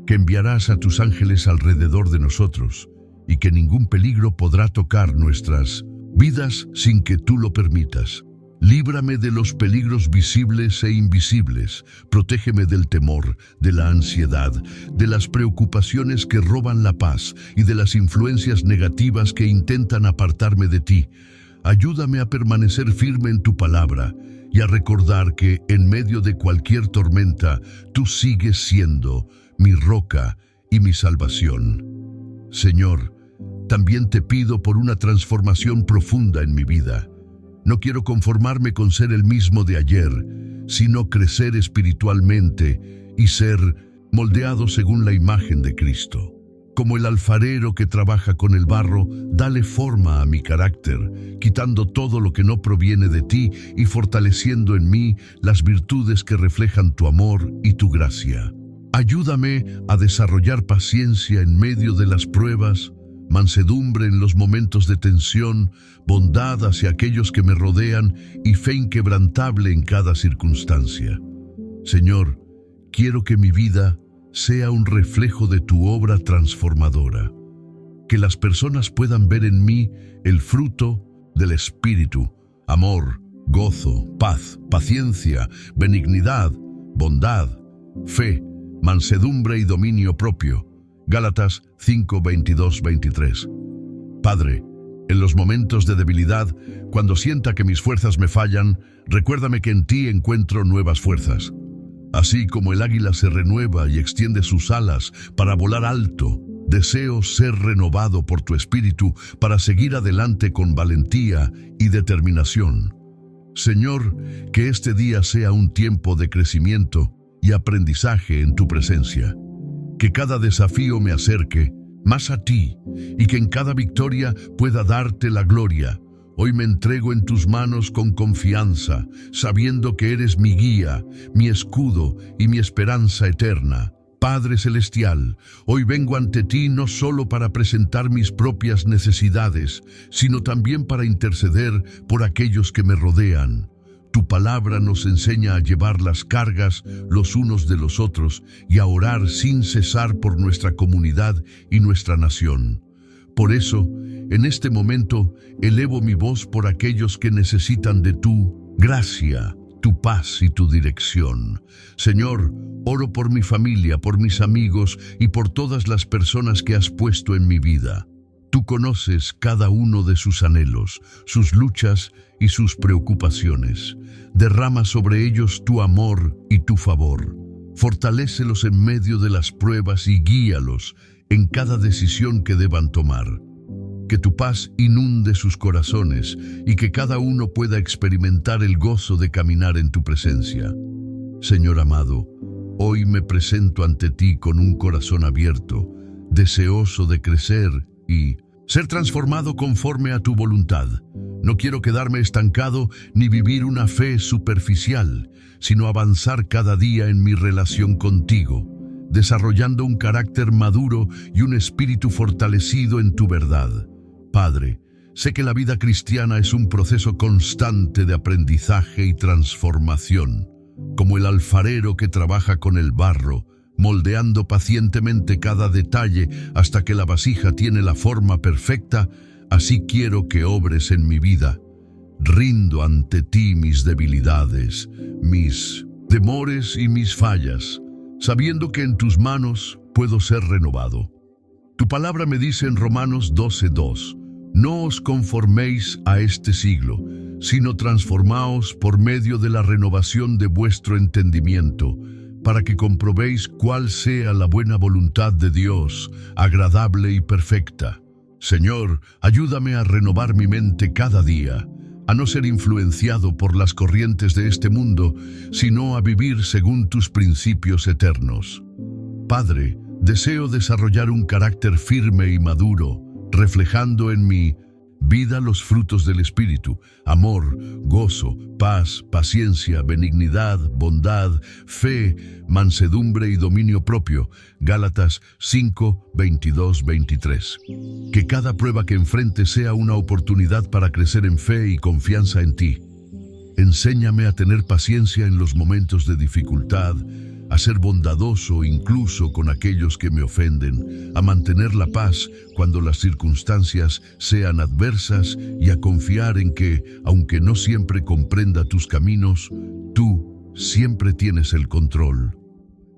que enviarás a tus ángeles alrededor de nosotros y que ningún peligro podrá tocar nuestras vidas sin que tú lo permitas. Líbrame de los peligros visibles e invisibles, protégeme del temor, de la ansiedad, de las preocupaciones que roban la paz y de las influencias negativas que intentan apartarme de ti. Ayúdame a permanecer firme en tu palabra y a recordar que en medio de cualquier tormenta, tú sigues siendo mi roca y mi salvación. Señor, también te pido por una transformación profunda en mi vida. No quiero conformarme con ser el mismo de ayer, sino crecer espiritualmente y ser moldeado según la imagen de Cristo. Como el alfarero que trabaja con el barro, dale forma a mi carácter, quitando todo lo que no proviene de ti y fortaleciendo en mí las virtudes que reflejan tu amor y tu gracia. Ayúdame a desarrollar paciencia en medio de las pruebas, mansedumbre en los momentos de tensión, bondad hacia aquellos que me rodean y fe inquebrantable en cada circunstancia. Señor, quiero que mi vida sea un reflejo de tu obra transformadora, que las personas puedan ver en mí el fruto del Espíritu, amor, gozo, paz, paciencia, benignidad, bondad, fe, mansedumbre y dominio propio. Gálatas 5:22-23. Padre, en los momentos de debilidad, cuando sienta que mis fuerzas me fallan, recuérdame que en ti encuentro nuevas fuerzas. Así como el águila se renueva y extiende sus alas para volar alto, deseo ser renovado por tu Espíritu para seguir adelante con valentía y determinación. Señor, que este día sea un tiempo de crecimiento y aprendizaje en tu presencia. Que cada desafío me acerque más a ti y que en cada victoria pueda darte la gloria. Hoy me entrego en tus manos con confianza, sabiendo que eres mi guía, mi escudo y mi esperanza eterna. Padre Celestial, hoy vengo ante ti no solo para presentar mis propias necesidades, sino también para interceder por aquellos que me rodean. Tu palabra nos enseña a llevar las cargas los unos de los otros y a orar sin cesar por nuestra comunidad y nuestra nación. Por eso, en este momento, elevo mi voz por aquellos que necesitan de tu gracia, tu paz y tu dirección. Señor, oro por mi familia, por mis amigos y por todas las personas que has puesto en mi vida. Tú conoces cada uno de sus anhelos, sus luchas y sus preocupaciones. Derrama sobre ellos tu amor y tu favor. Fortalécelos en medio de las pruebas y guíalos en cada decisión que deban tomar. Que tu paz inunde sus corazones y que cada uno pueda experimentar el gozo de caminar en tu presencia. Señor amado, hoy me presento ante ti con un corazón abierto, deseoso de crecer y ser transformado conforme a tu voluntad. No quiero quedarme estancado ni vivir una fe superficial, sino avanzar cada día en mi relación contigo, desarrollando un carácter maduro y un espíritu fortalecido en tu verdad. Padre, sé que la vida cristiana es un proceso constante de aprendizaje y transformación, como el alfarero que trabaja con el barro, moldeando pacientemente cada detalle hasta que la vasija tiene la forma perfecta. Así quiero que obres en mi vida. Rindo ante ti mis debilidades, mis temores y mis fallas, sabiendo que en tus manos puedo ser renovado. Tu palabra me dice en Romanos 12:2, no os conforméis a este siglo, sino transformaos por medio de la renovación de vuestro entendimiento, para que comprobéis cuál sea la buena voluntad de Dios, agradable y perfecta. Señor, ayúdame a renovar mi mente cada día, a no ser influenciado por las corrientes de este mundo, sino a vivir según tus principios eternos. Padre, deseo desarrollar un carácter firme y maduro, reflejando en mi vida los frutos del Espíritu: amor, gozo, paz, paciencia, benignidad, bondad, fe, mansedumbre y dominio propio. Gálatas 5, 22, 23. Que cada prueba que enfrente sea una oportunidad para crecer en fe y confianza en ti. Enséñame a tener paciencia en los momentos de dificultad, a ser bondadoso incluso con aquellos que me ofenden, a mantener la paz cuando las circunstancias sean adversas y a confiar en que, aunque no siempre comprenda tus caminos, tú siempre tienes el control.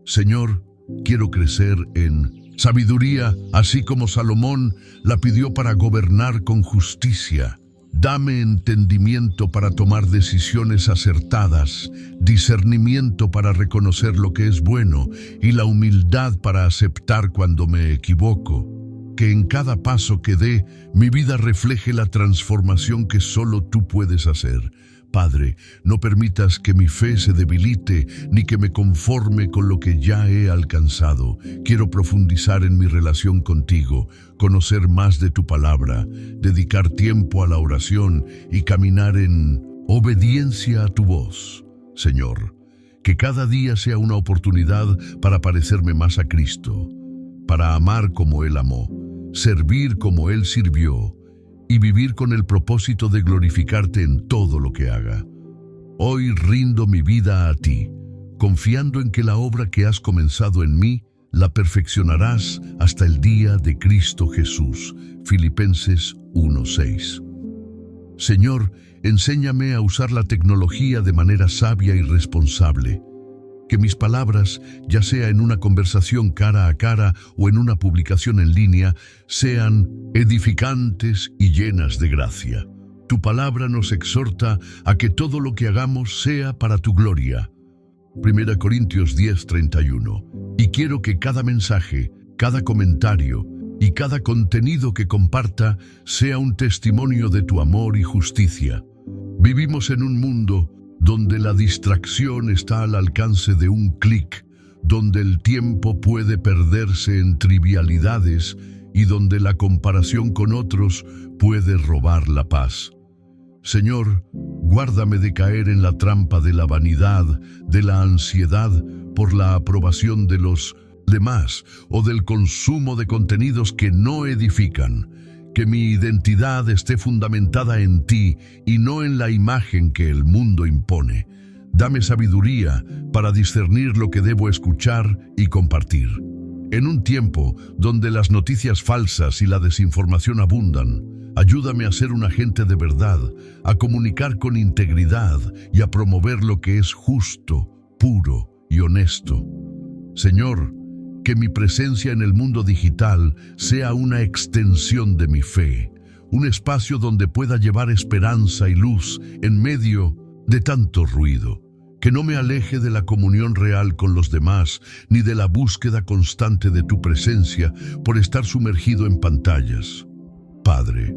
Señor, quiero crecer en sabiduría, así como Salomón la pidió para gobernar con justicia. Dame entendimiento para tomar decisiones acertadas, discernimiento para reconocer lo que es bueno y la humildad para aceptar cuando me equivoco. Que en cada paso que dé, mi vida refleje la transformación que solo tú puedes hacer. Padre, no permitas que mi fe se debilite ni que me conforme con lo que ya he alcanzado. Quiero profundizar en mi relación contigo, conocer más de tu palabra, dedicar tiempo a la oración y caminar en obediencia a tu voz. Señor, que cada día sea una oportunidad para parecerme más a Cristo, para amar como Él amó, servir como Él sirvió, y vivir con el propósito de glorificarte en todo lo que haga. Hoy rindo mi vida a ti, confiando en que la obra que has comenzado en mí la perfeccionarás hasta el día de Cristo Jesús. Filipenses 1:6. Señor, enséñame a usar la tecnología de manera sabia y responsable. Que mis palabras, ya sea en una conversación cara a cara o en una publicación en línea, sean edificantes y llenas de gracia. Tu palabra nos exhorta a que todo lo que hagamos sea para tu gloria. 1 Corintios 10:31. Y quiero que cada mensaje, cada comentario y cada contenido que comparta sea un testimonio de tu amor y justicia. Vivimos en un mundo donde la distracción está al alcance de un clic, donde el tiempo puede perderse en trivialidades y donde la comparación con otros puede robar la paz. Señor, guárdame de caer en la trampa de la vanidad, de la ansiedad por la aprobación de los demás o del consumo de contenidos que no edifican. que mi identidad esté fundamentada en ti y no en la imagen que el mundo impone. Dame sabiduría para discernir lo que debo escuchar y compartir. En un tiempo donde las noticias falsas y la desinformación abundan, ayúdame a ser un agente de verdad, a comunicar con integridad y a promover lo que es justo, puro y honesto. Señor, que mi presencia en el mundo digital sea una extensión de mi fe, un espacio donde pueda llevar esperanza y luz en medio de tanto ruido. Que no me aleje de la comunión real con los demás, ni de la búsqueda constante de tu presencia por estar sumergido en pantallas. Padre,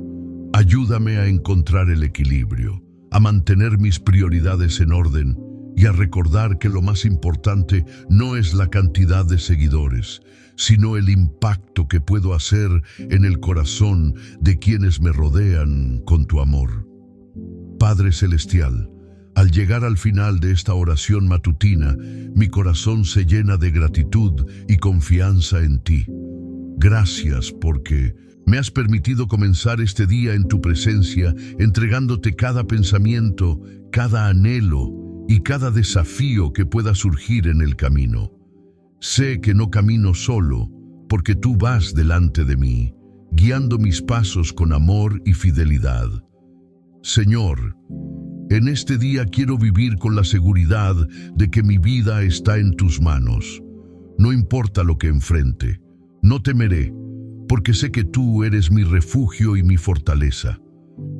ayúdame a encontrar el equilibrio, a mantener mis prioridades en orden y a recordar que lo más importante no es la cantidad de seguidores, sino el impacto que puedo hacer en el corazón de quienes me rodean con tu amor. Padre Celestial, al llegar al final de esta oración matutina, mi corazón se llena de gratitud y confianza en ti. Gracias porque me has permitido comenzar este día en tu presencia, entregándote cada pensamiento, cada anhelo y cada desafío que pueda surgir en el camino. Sé que no camino solo, porque tú vas delante de mí, guiando mis pasos con amor y fidelidad. Señor, en este día quiero vivir con la seguridad de que mi vida está en tus manos. No importa lo que enfrente, no temeré, porque sé que tú eres mi refugio y mi fortaleza.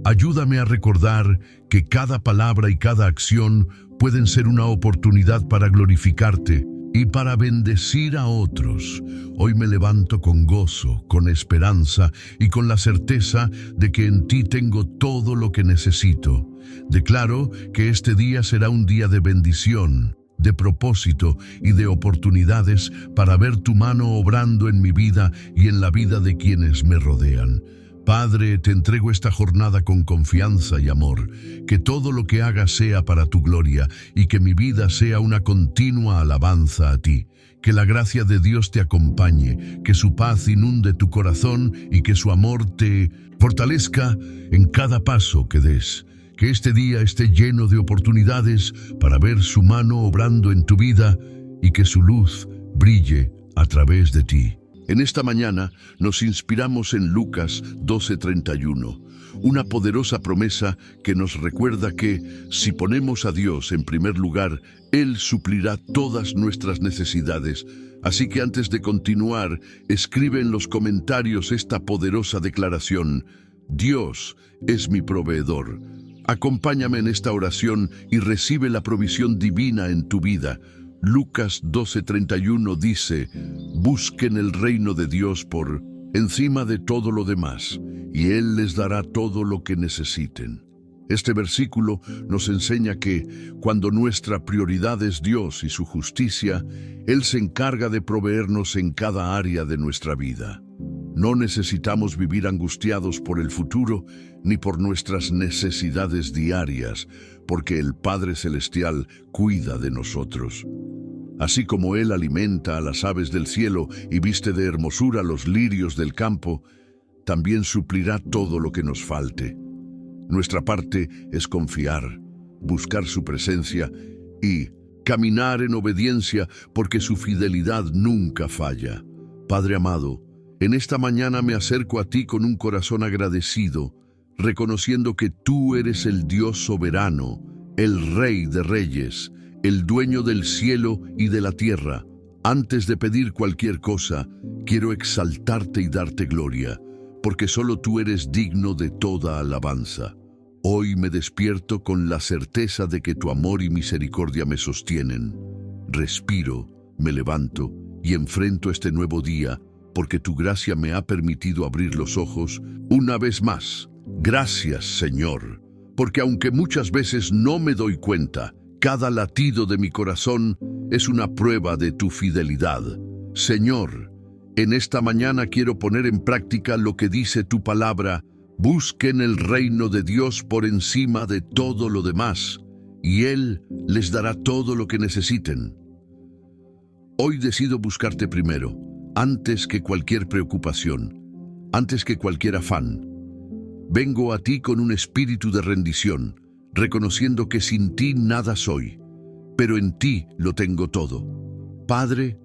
Ayúdame a recordar que cada palabra y cada acción pueden ser una oportunidad para glorificarte y para bendecir a otros. Hoy me levanto con gozo, con esperanza y con la certeza de que en ti tengo todo lo que necesito. Declaro que este día será un día de bendición, de propósito y de oportunidades para ver tu mano obrando en mi vida y en la vida de quienes me rodean. Padre, te entrego esta jornada con confianza y amor, que todo lo que haga sea para tu gloria y que mi vida sea una continua alabanza a ti. Que la gracia de Dios te acompañe, que su paz inunde tu corazón y que su amor te fortalezca en cada paso que des. Que este día esté lleno de oportunidades para ver su mano obrando en tu vida y que su luz brille a través de ti. En esta mañana nos inspiramos en Lucas 12:31, una poderosa promesa que nos recuerda que, si ponemos a Dios en primer lugar, Él suplirá todas nuestras necesidades. Así que antes de continuar, escribe en los comentarios esta poderosa declaración: Dios es mi proveedor. Acompáñame en esta oración y recibe la provisión divina en tu vida. Lucas 12:31 dice: busquen el reino de Dios por encima de todo lo demás, y Él les dará todo lo que necesiten. Este versículo nos enseña que, cuando nuestra prioridad es Dios y su justicia, Él se encarga de proveernos en cada área de nuestra vida. No necesitamos vivir angustiados por el futuro ni por nuestras necesidades diarias, porque el Padre Celestial cuida de nosotros. Así como Él alimenta a las aves del cielo y viste de hermosura los lirios del campo, también suplirá todo lo que nos falte. Nuestra parte es confiar, buscar su presencia y caminar en obediencia, porque su fidelidad nunca falla. Padre amado, en esta mañana me acerco a ti con un corazón agradecido, reconociendo que tú eres el Dios soberano, el Rey de Reyes, el dueño del cielo y de la tierra. Antes de pedir cualquier cosa, quiero exaltarte y darte gloria, porque solo tú eres digno de toda alabanza. Hoy me despierto con la certeza de que tu amor y misericordia me sostienen. Respiro, me levanto y enfrento este nuevo día, porque tu gracia me ha permitido abrir los ojos una vez más. Gracias, Señor, porque aunque muchas veces no me doy cuenta, cada latido de mi corazón es una prueba de tu fidelidad. Señor, en esta mañana quiero poner en práctica lo que dice tu palabra: busquen el reino de Dios por encima de todo lo demás, y Él les dará todo lo que necesiten. Hoy decido buscarte primero, antes que cualquier preocupación, antes que cualquier afán. Vengo a ti con un espíritu de rendición, reconociendo que sin ti nada soy, pero en ti lo tengo todo. Padre,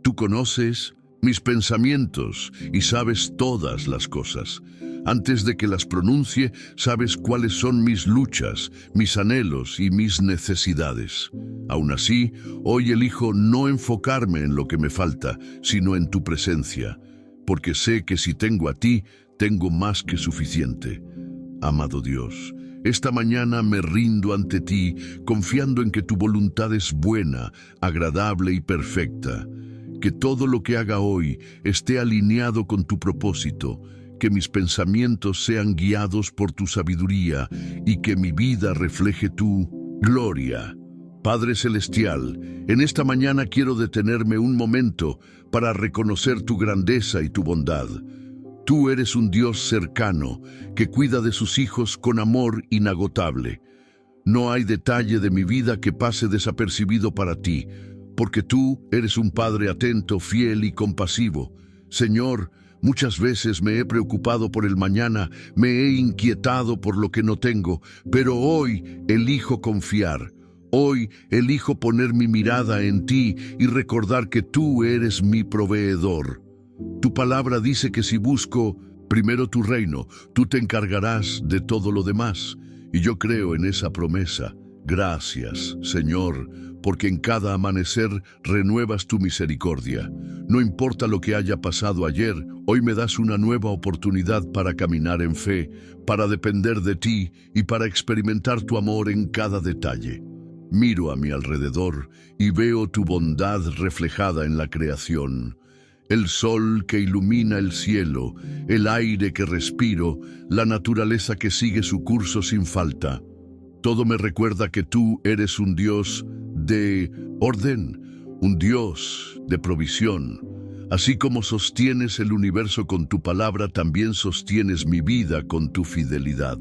tú conoces mis pensamientos y sabes todas las cosas. Antes de que las pronuncie, sabes cuáles son mis luchas, mis anhelos y mis necesidades. Aún así, hoy elijo no enfocarme en lo que me falta, sino en tu presencia, porque sé que si tengo a ti, tengo más que suficiente. Amado Dios, esta mañana me rindo ante ti, confiando en que tu voluntad es buena, agradable y perfecta. Que todo lo que haga hoy esté alineado con tu propósito, que mis pensamientos sean guiados por tu sabiduría y que mi vida refleje tu gloria. Padre Celestial, en esta mañana quiero detenerme un momento para reconocer tu grandeza y tu bondad. Tú eres un Dios cercano que cuida de sus hijos con amor inagotable. No hay detalle de mi vida que pase desapercibido para ti, porque tú eres un Padre atento, fiel y compasivo. Señor, muchas veces me he preocupado por el mañana, me he inquietado por lo que no tengo, pero hoy elijo confiar. Hoy elijo poner mi mirada en ti y recordar que tú eres mi proveedor. Tu palabra dice que si busco primero tu reino, tú te encargarás de todo lo demás. Y yo creo en esa promesa. Gracias, Señor, porque en cada amanecer renuevas tu misericordia. No importa lo que haya pasado ayer, hoy me das una nueva oportunidad para caminar en fe, para depender de ti y para experimentar tu amor en cada detalle. Miro a mi alrededor y veo tu bondad reflejada en la creación. El sol que ilumina el cielo, el aire que respiro, la naturaleza que sigue su curso sin falta. Todo me recuerda que tú eres un Dios de orden, un Dios de provisión. Así como sostienes el universo con tu palabra, también sostienes mi vida con tu fidelidad.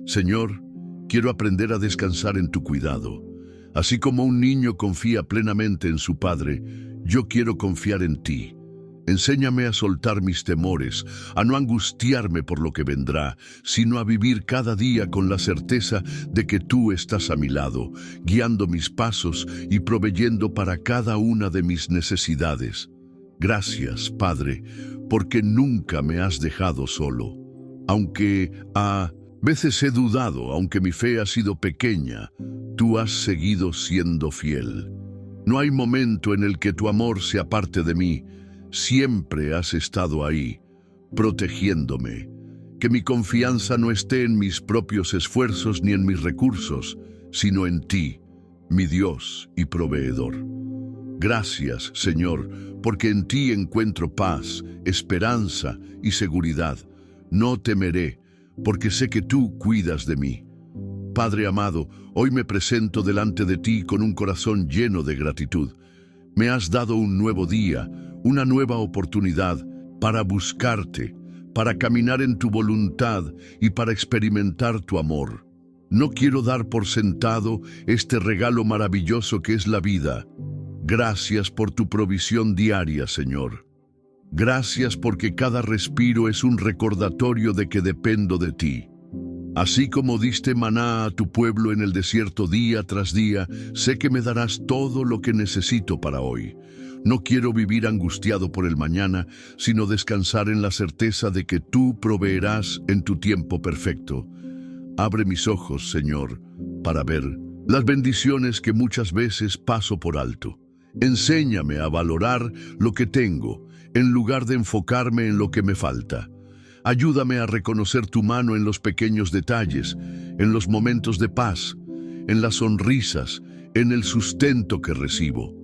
Señor, quiero aprender a descansar en tu cuidado. Así como un niño confía plenamente en su padre, yo quiero confiar en ti. Enséñame a soltar mis temores, a no angustiarme por lo que vendrá, sino a vivir cada día con la certeza de que tú estás a mi lado, guiando mis pasos y proveyendo para cada una de mis necesidades. Gracias, Padre, porque nunca me has dejado solo. Aunque a veces he dudado, aunque mi fe ha sido pequeña, tú has seguido siendo fiel. No hay momento en el que tu amor se aparte de mí. Siempre has estado ahí, protegiéndome. Que mi confianza no esté en mis propios esfuerzos ni en mis recursos, sino en ti, mi Dios y proveedor. Gracias, Señor, porque en ti encuentro paz, esperanza y seguridad. No temeré, porque sé que tú cuidas de mí. Padre amado, hoy me presento delante de ti con un corazón lleno de gratitud. Me has dado un nuevo día, una nueva oportunidad para buscarte, para caminar en tu voluntad y para experimentar tu amor. No quiero dar por sentado este regalo maravilloso que es la vida. Gracias por tu provisión diaria, Señor. Gracias porque cada respiro es un recordatorio de que dependo de ti. Así como diste maná a tu pueblo en el desierto día tras día, sé que me darás todo lo que necesito para hoy. No quiero vivir angustiado por el mañana, sino descansar en la certeza de que tú proveerás en tu tiempo perfecto. Abre mis ojos, Señor, para ver las bendiciones que muchas veces paso por alto. Enséñame a valorar lo que tengo, en lugar de enfocarme en lo que me falta. Ayúdame a reconocer tu mano en los pequeños detalles, en los momentos de paz, en las sonrisas, en el sustento que recibo.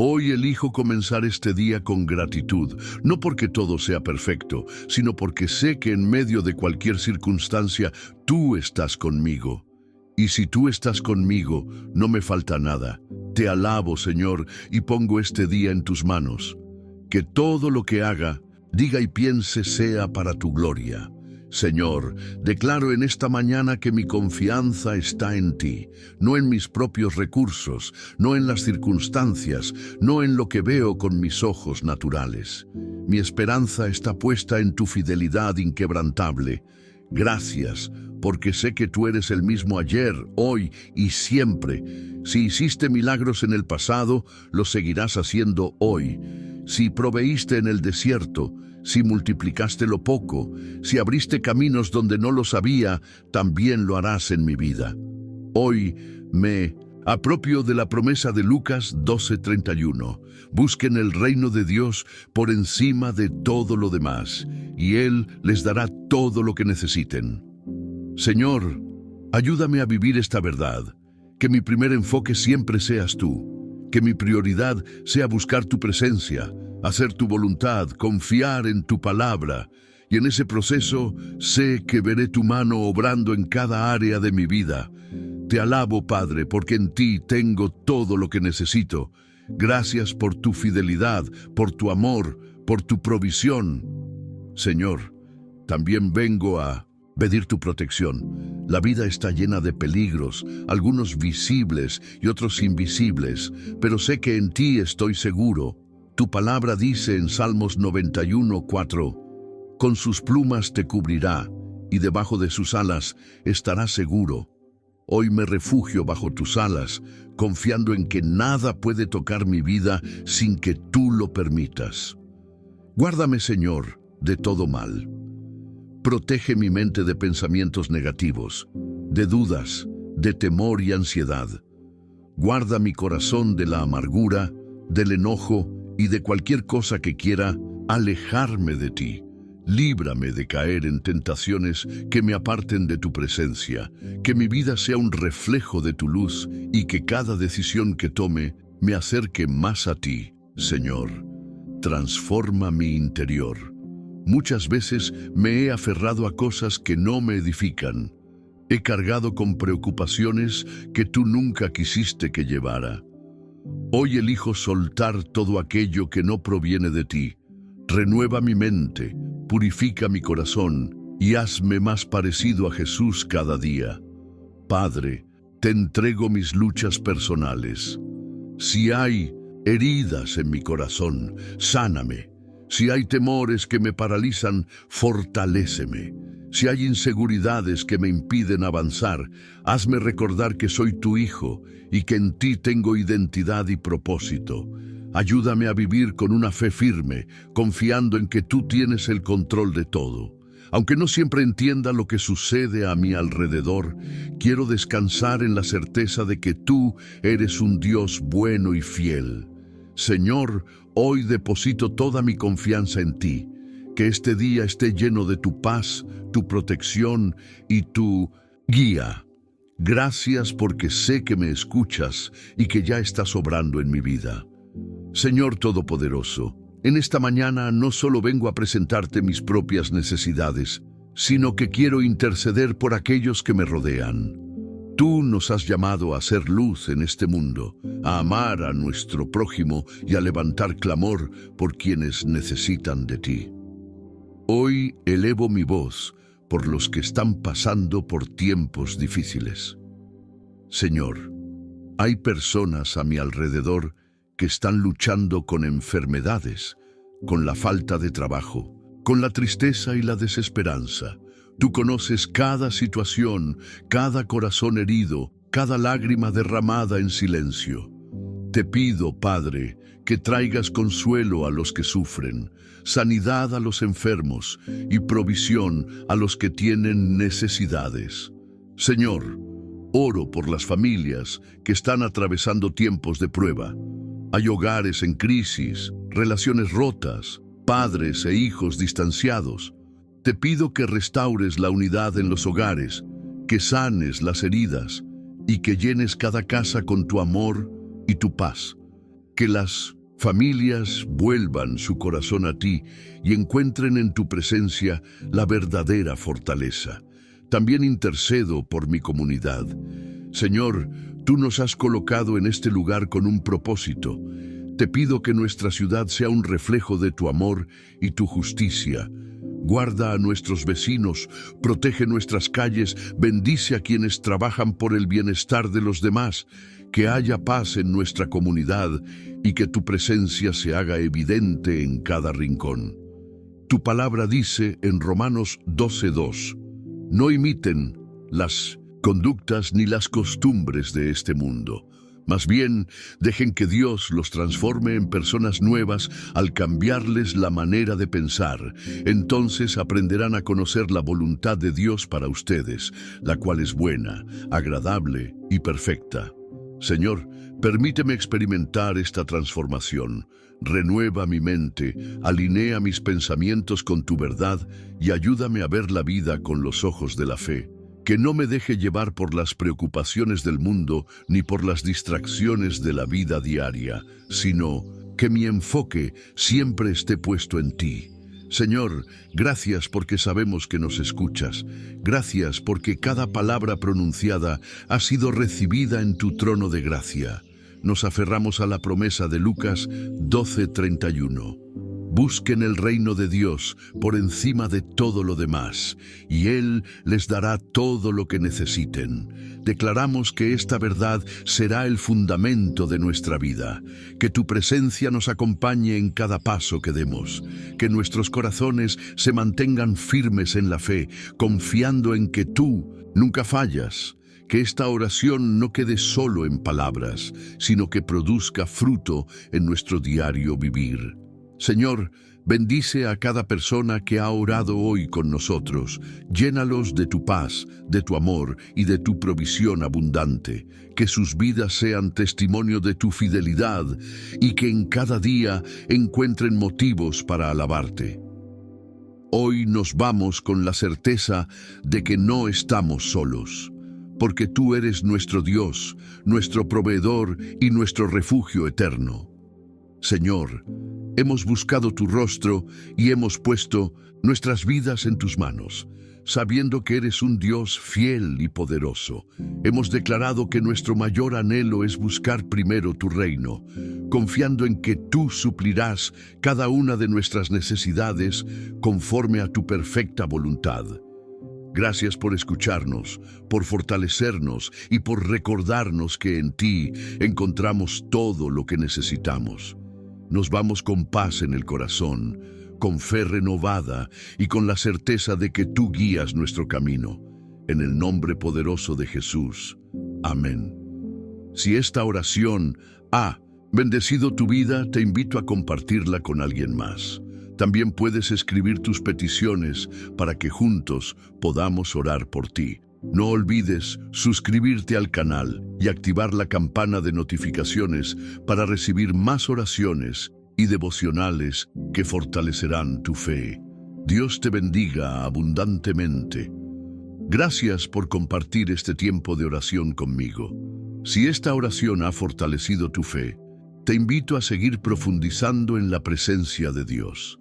Hoy elijo comenzar este día con gratitud, no porque todo sea perfecto, sino porque sé que en medio de cualquier circunstancia tú estás conmigo. Y si tú estás conmigo, no me falta nada. Te alabo, Señor, y pongo este día en tus manos. Que todo lo que haga, diga y piense sea para tu gloria. Señor, declaro en esta mañana que mi confianza está en ti, no en mis propios recursos, no en las circunstancias, no en lo que veo con mis ojos naturales. Mi esperanza está puesta en tu fidelidad inquebrantable. Gracias, porque sé que tú eres el mismo ayer, hoy y siempre. Si hiciste milagros en el pasado, los seguirás haciendo hoy. Si proveíste en el desierto, si multiplicaste lo poco, si abriste caminos donde no los había, también lo harás en mi vida. Hoy me apropio de la promesa de Lucas 12:31. Busquen el reino de Dios por encima de todo lo demás, y Él les dará todo lo que necesiten. Señor, ayúdame a vivir esta verdad, que mi primer enfoque siempre seas tú, que mi prioridad sea buscar tu presencia, hacer tu voluntad, confiar en tu palabra, y en ese proceso sé que veré tu mano obrando en cada área de mi vida. Te alabo, Padre, porque en ti tengo todo lo que necesito. Gracias por tu fidelidad, por tu amor, por tu provisión. Señor, también vengo a pedir tu protección. La vida está llena de peligros, algunos visibles y otros invisibles, pero sé que en ti estoy seguro. Tu palabra dice en Salmos 91:4, con sus plumas te cubrirá, y debajo de sus alas estarás seguro. Hoy me refugio bajo tus alas, confiando en que nada puede tocar mi vida sin que tú lo permitas. Guárdame, Señor, de todo mal. Protege mi mente de pensamientos negativos, de dudas, de temor y ansiedad. Guarda mi corazón de la amargura, del enojo y de cualquier cosa que quiera alejarme de ti. Líbrame de caer en tentaciones que me aparten de tu presencia, que mi vida sea un reflejo de tu luz y que cada decisión que tome me acerque más a ti, Señor. Transforma mi interior. Muchas veces me he aferrado a cosas que no me edifican. He cargado con preocupaciones que tú nunca quisiste que llevara. Hoy elijo soltar todo aquello que no proviene de ti. Renueva mi mente, purifica mi corazón y hazme más parecido a Jesús cada día. Padre, te entrego mis luchas personales. Si hay heridas en mi corazón, sáname. Si hay temores que me paralizan, fortaléceme. Si hay inseguridades que me impiden avanzar, hazme recordar que soy tu hijo y que en ti tengo identidad y propósito. Ayúdame a vivir con una fe firme, confiando en que tú tienes el control de todo. Aunque no siempre entienda lo que sucede a mi alrededor, quiero descansar en la certeza de que tú eres un Dios bueno y fiel. Señor, hoy deposito toda mi confianza en ti. Que este día esté lleno de tu paz, tu protección y tu guía. Gracias porque sé que me escuchas y que ya estás obrando en mi vida. Señor Todopoderoso, en esta mañana no solo vengo a presentarte mis propias necesidades, sino que quiero interceder por aquellos que me rodean. Tú nos has llamado a hacer luz en este mundo, a amar a nuestro prójimo y a levantar clamor por quienes necesitan de ti. Hoy elevo mi voz por los que están pasando por tiempos difíciles. Señor, hay personas a mi alrededor que están luchando con enfermedades, con la falta de trabajo, con la tristeza y la desesperanza. Tú conoces cada situación, cada corazón herido, cada lágrima derramada en silencio. Te pido, Padre, que traigas consuelo a los que sufren, sanidad a los enfermos y provisión a los que tienen necesidades. Señor, oro por las familias que están atravesando tiempos de prueba. Hay hogares en crisis, relaciones rotas, padres e hijos distanciados. Te pido que restaures la unidad en los hogares, que sanes las heridas y que llenes cada casa con tu amor y tu paz. Que las familias vuelvan su corazón a ti y encuentren en tu presencia la verdadera fortaleza. También intercedo por mi comunidad. Señor, tú nos has colocado en este lugar con un propósito. Te pido que nuestra ciudad sea un reflejo de tu amor y tu justicia. Guarda a nuestros vecinos, protege nuestras calles, bendice a quienes trabajan por el bienestar de los demás. Que haya paz en nuestra comunidad y que tu presencia se haga evidente en cada rincón. Tu palabra dice en Romanos 12:2, No imiten las conductas ni las costumbres de este mundo. Más bien, dejen que Dios los transforme en personas nuevas al cambiarles la manera de pensar. Entonces aprenderán a conocer la voluntad de Dios para ustedes, la cual es buena, agradable y perfecta. Señor, permíteme experimentar esta transformación. Renueva mi mente, alinea mis pensamientos con tu verdad y ayúdame a ver la vida con los ojos de la fe. Que no me deje llevar por las preocupaciones del mundo ni por las distracciones de la vida diaria, sino que mi enfoque siempre esté puesto en ti. Señor, gracias porque sabemos que nos escuchas. Gracias porque cada palabra pronunciada ha sido recibida en tu trono de gracia. Nos aferramos a la promesa de Lucas 12:31. Busquen el reino de Dios por encima de todo lo demás, y Él les dará todo lo que necesiten. Declaramos que esta verdad será el fundamento de nuestra vida, que tu presencia nos acompañe en cada paso que demos, que nuestros corazones se mantengan firmes en la fe, confiando en que tú nunca fallas. Que esta oración no quede solo en palabras, sino que produzca fruto en nuestro diario vivir. Señor, bendice a cada persona que ha orado hoy con nosotros. Llénalos de tu paz, de tu amor y de tu provisión abundante. Que sus vidas sean testimonio de tu fidelidad y que en cada día encuentren motivos para alabarte. Hoy nos vamos con la certeza de que no estamos solos, porque tú eres nuestro Dios, nuestro proveedor y nuestro refugio eterno. Señor, hemos buscado tu rostro y hemos puesto nuestras vidas en tus manos, sabiendo que eres un Dios fiel y poderoso. Hemos declarado que nuestro mayor anhelo es buscar primero tu reino, confiando en que tú suplirás cada una de nuestras necesidades conforme a tu perfecta voluntad. Gracias por escucharnos, por fortalecernos y por recordarnos que en ti encontramos todo lo que necesitamos. Nos vamos con paz en el corazón, con fe renovada y con la certeza de que tú guías nuestro camino. En el nombre poderoso de Jesús. Amén. Si esta oración ha bendecido tu vida, te invito a compartirla con alguien más. También puedes escribir tus peticiones para que juntos podamos orar por ti. No olvides suscribirte al canal y activar la campana de notificaciones para recibir más oraciones y devocionales que fortalecerán tu fe. Dios te bendiga abundantemente. Gracias por compartir este tiempo de oración conmigo. Si esta oración ha fortalecido tu fe, te invito a seguir profundizando en la presencia de Dios.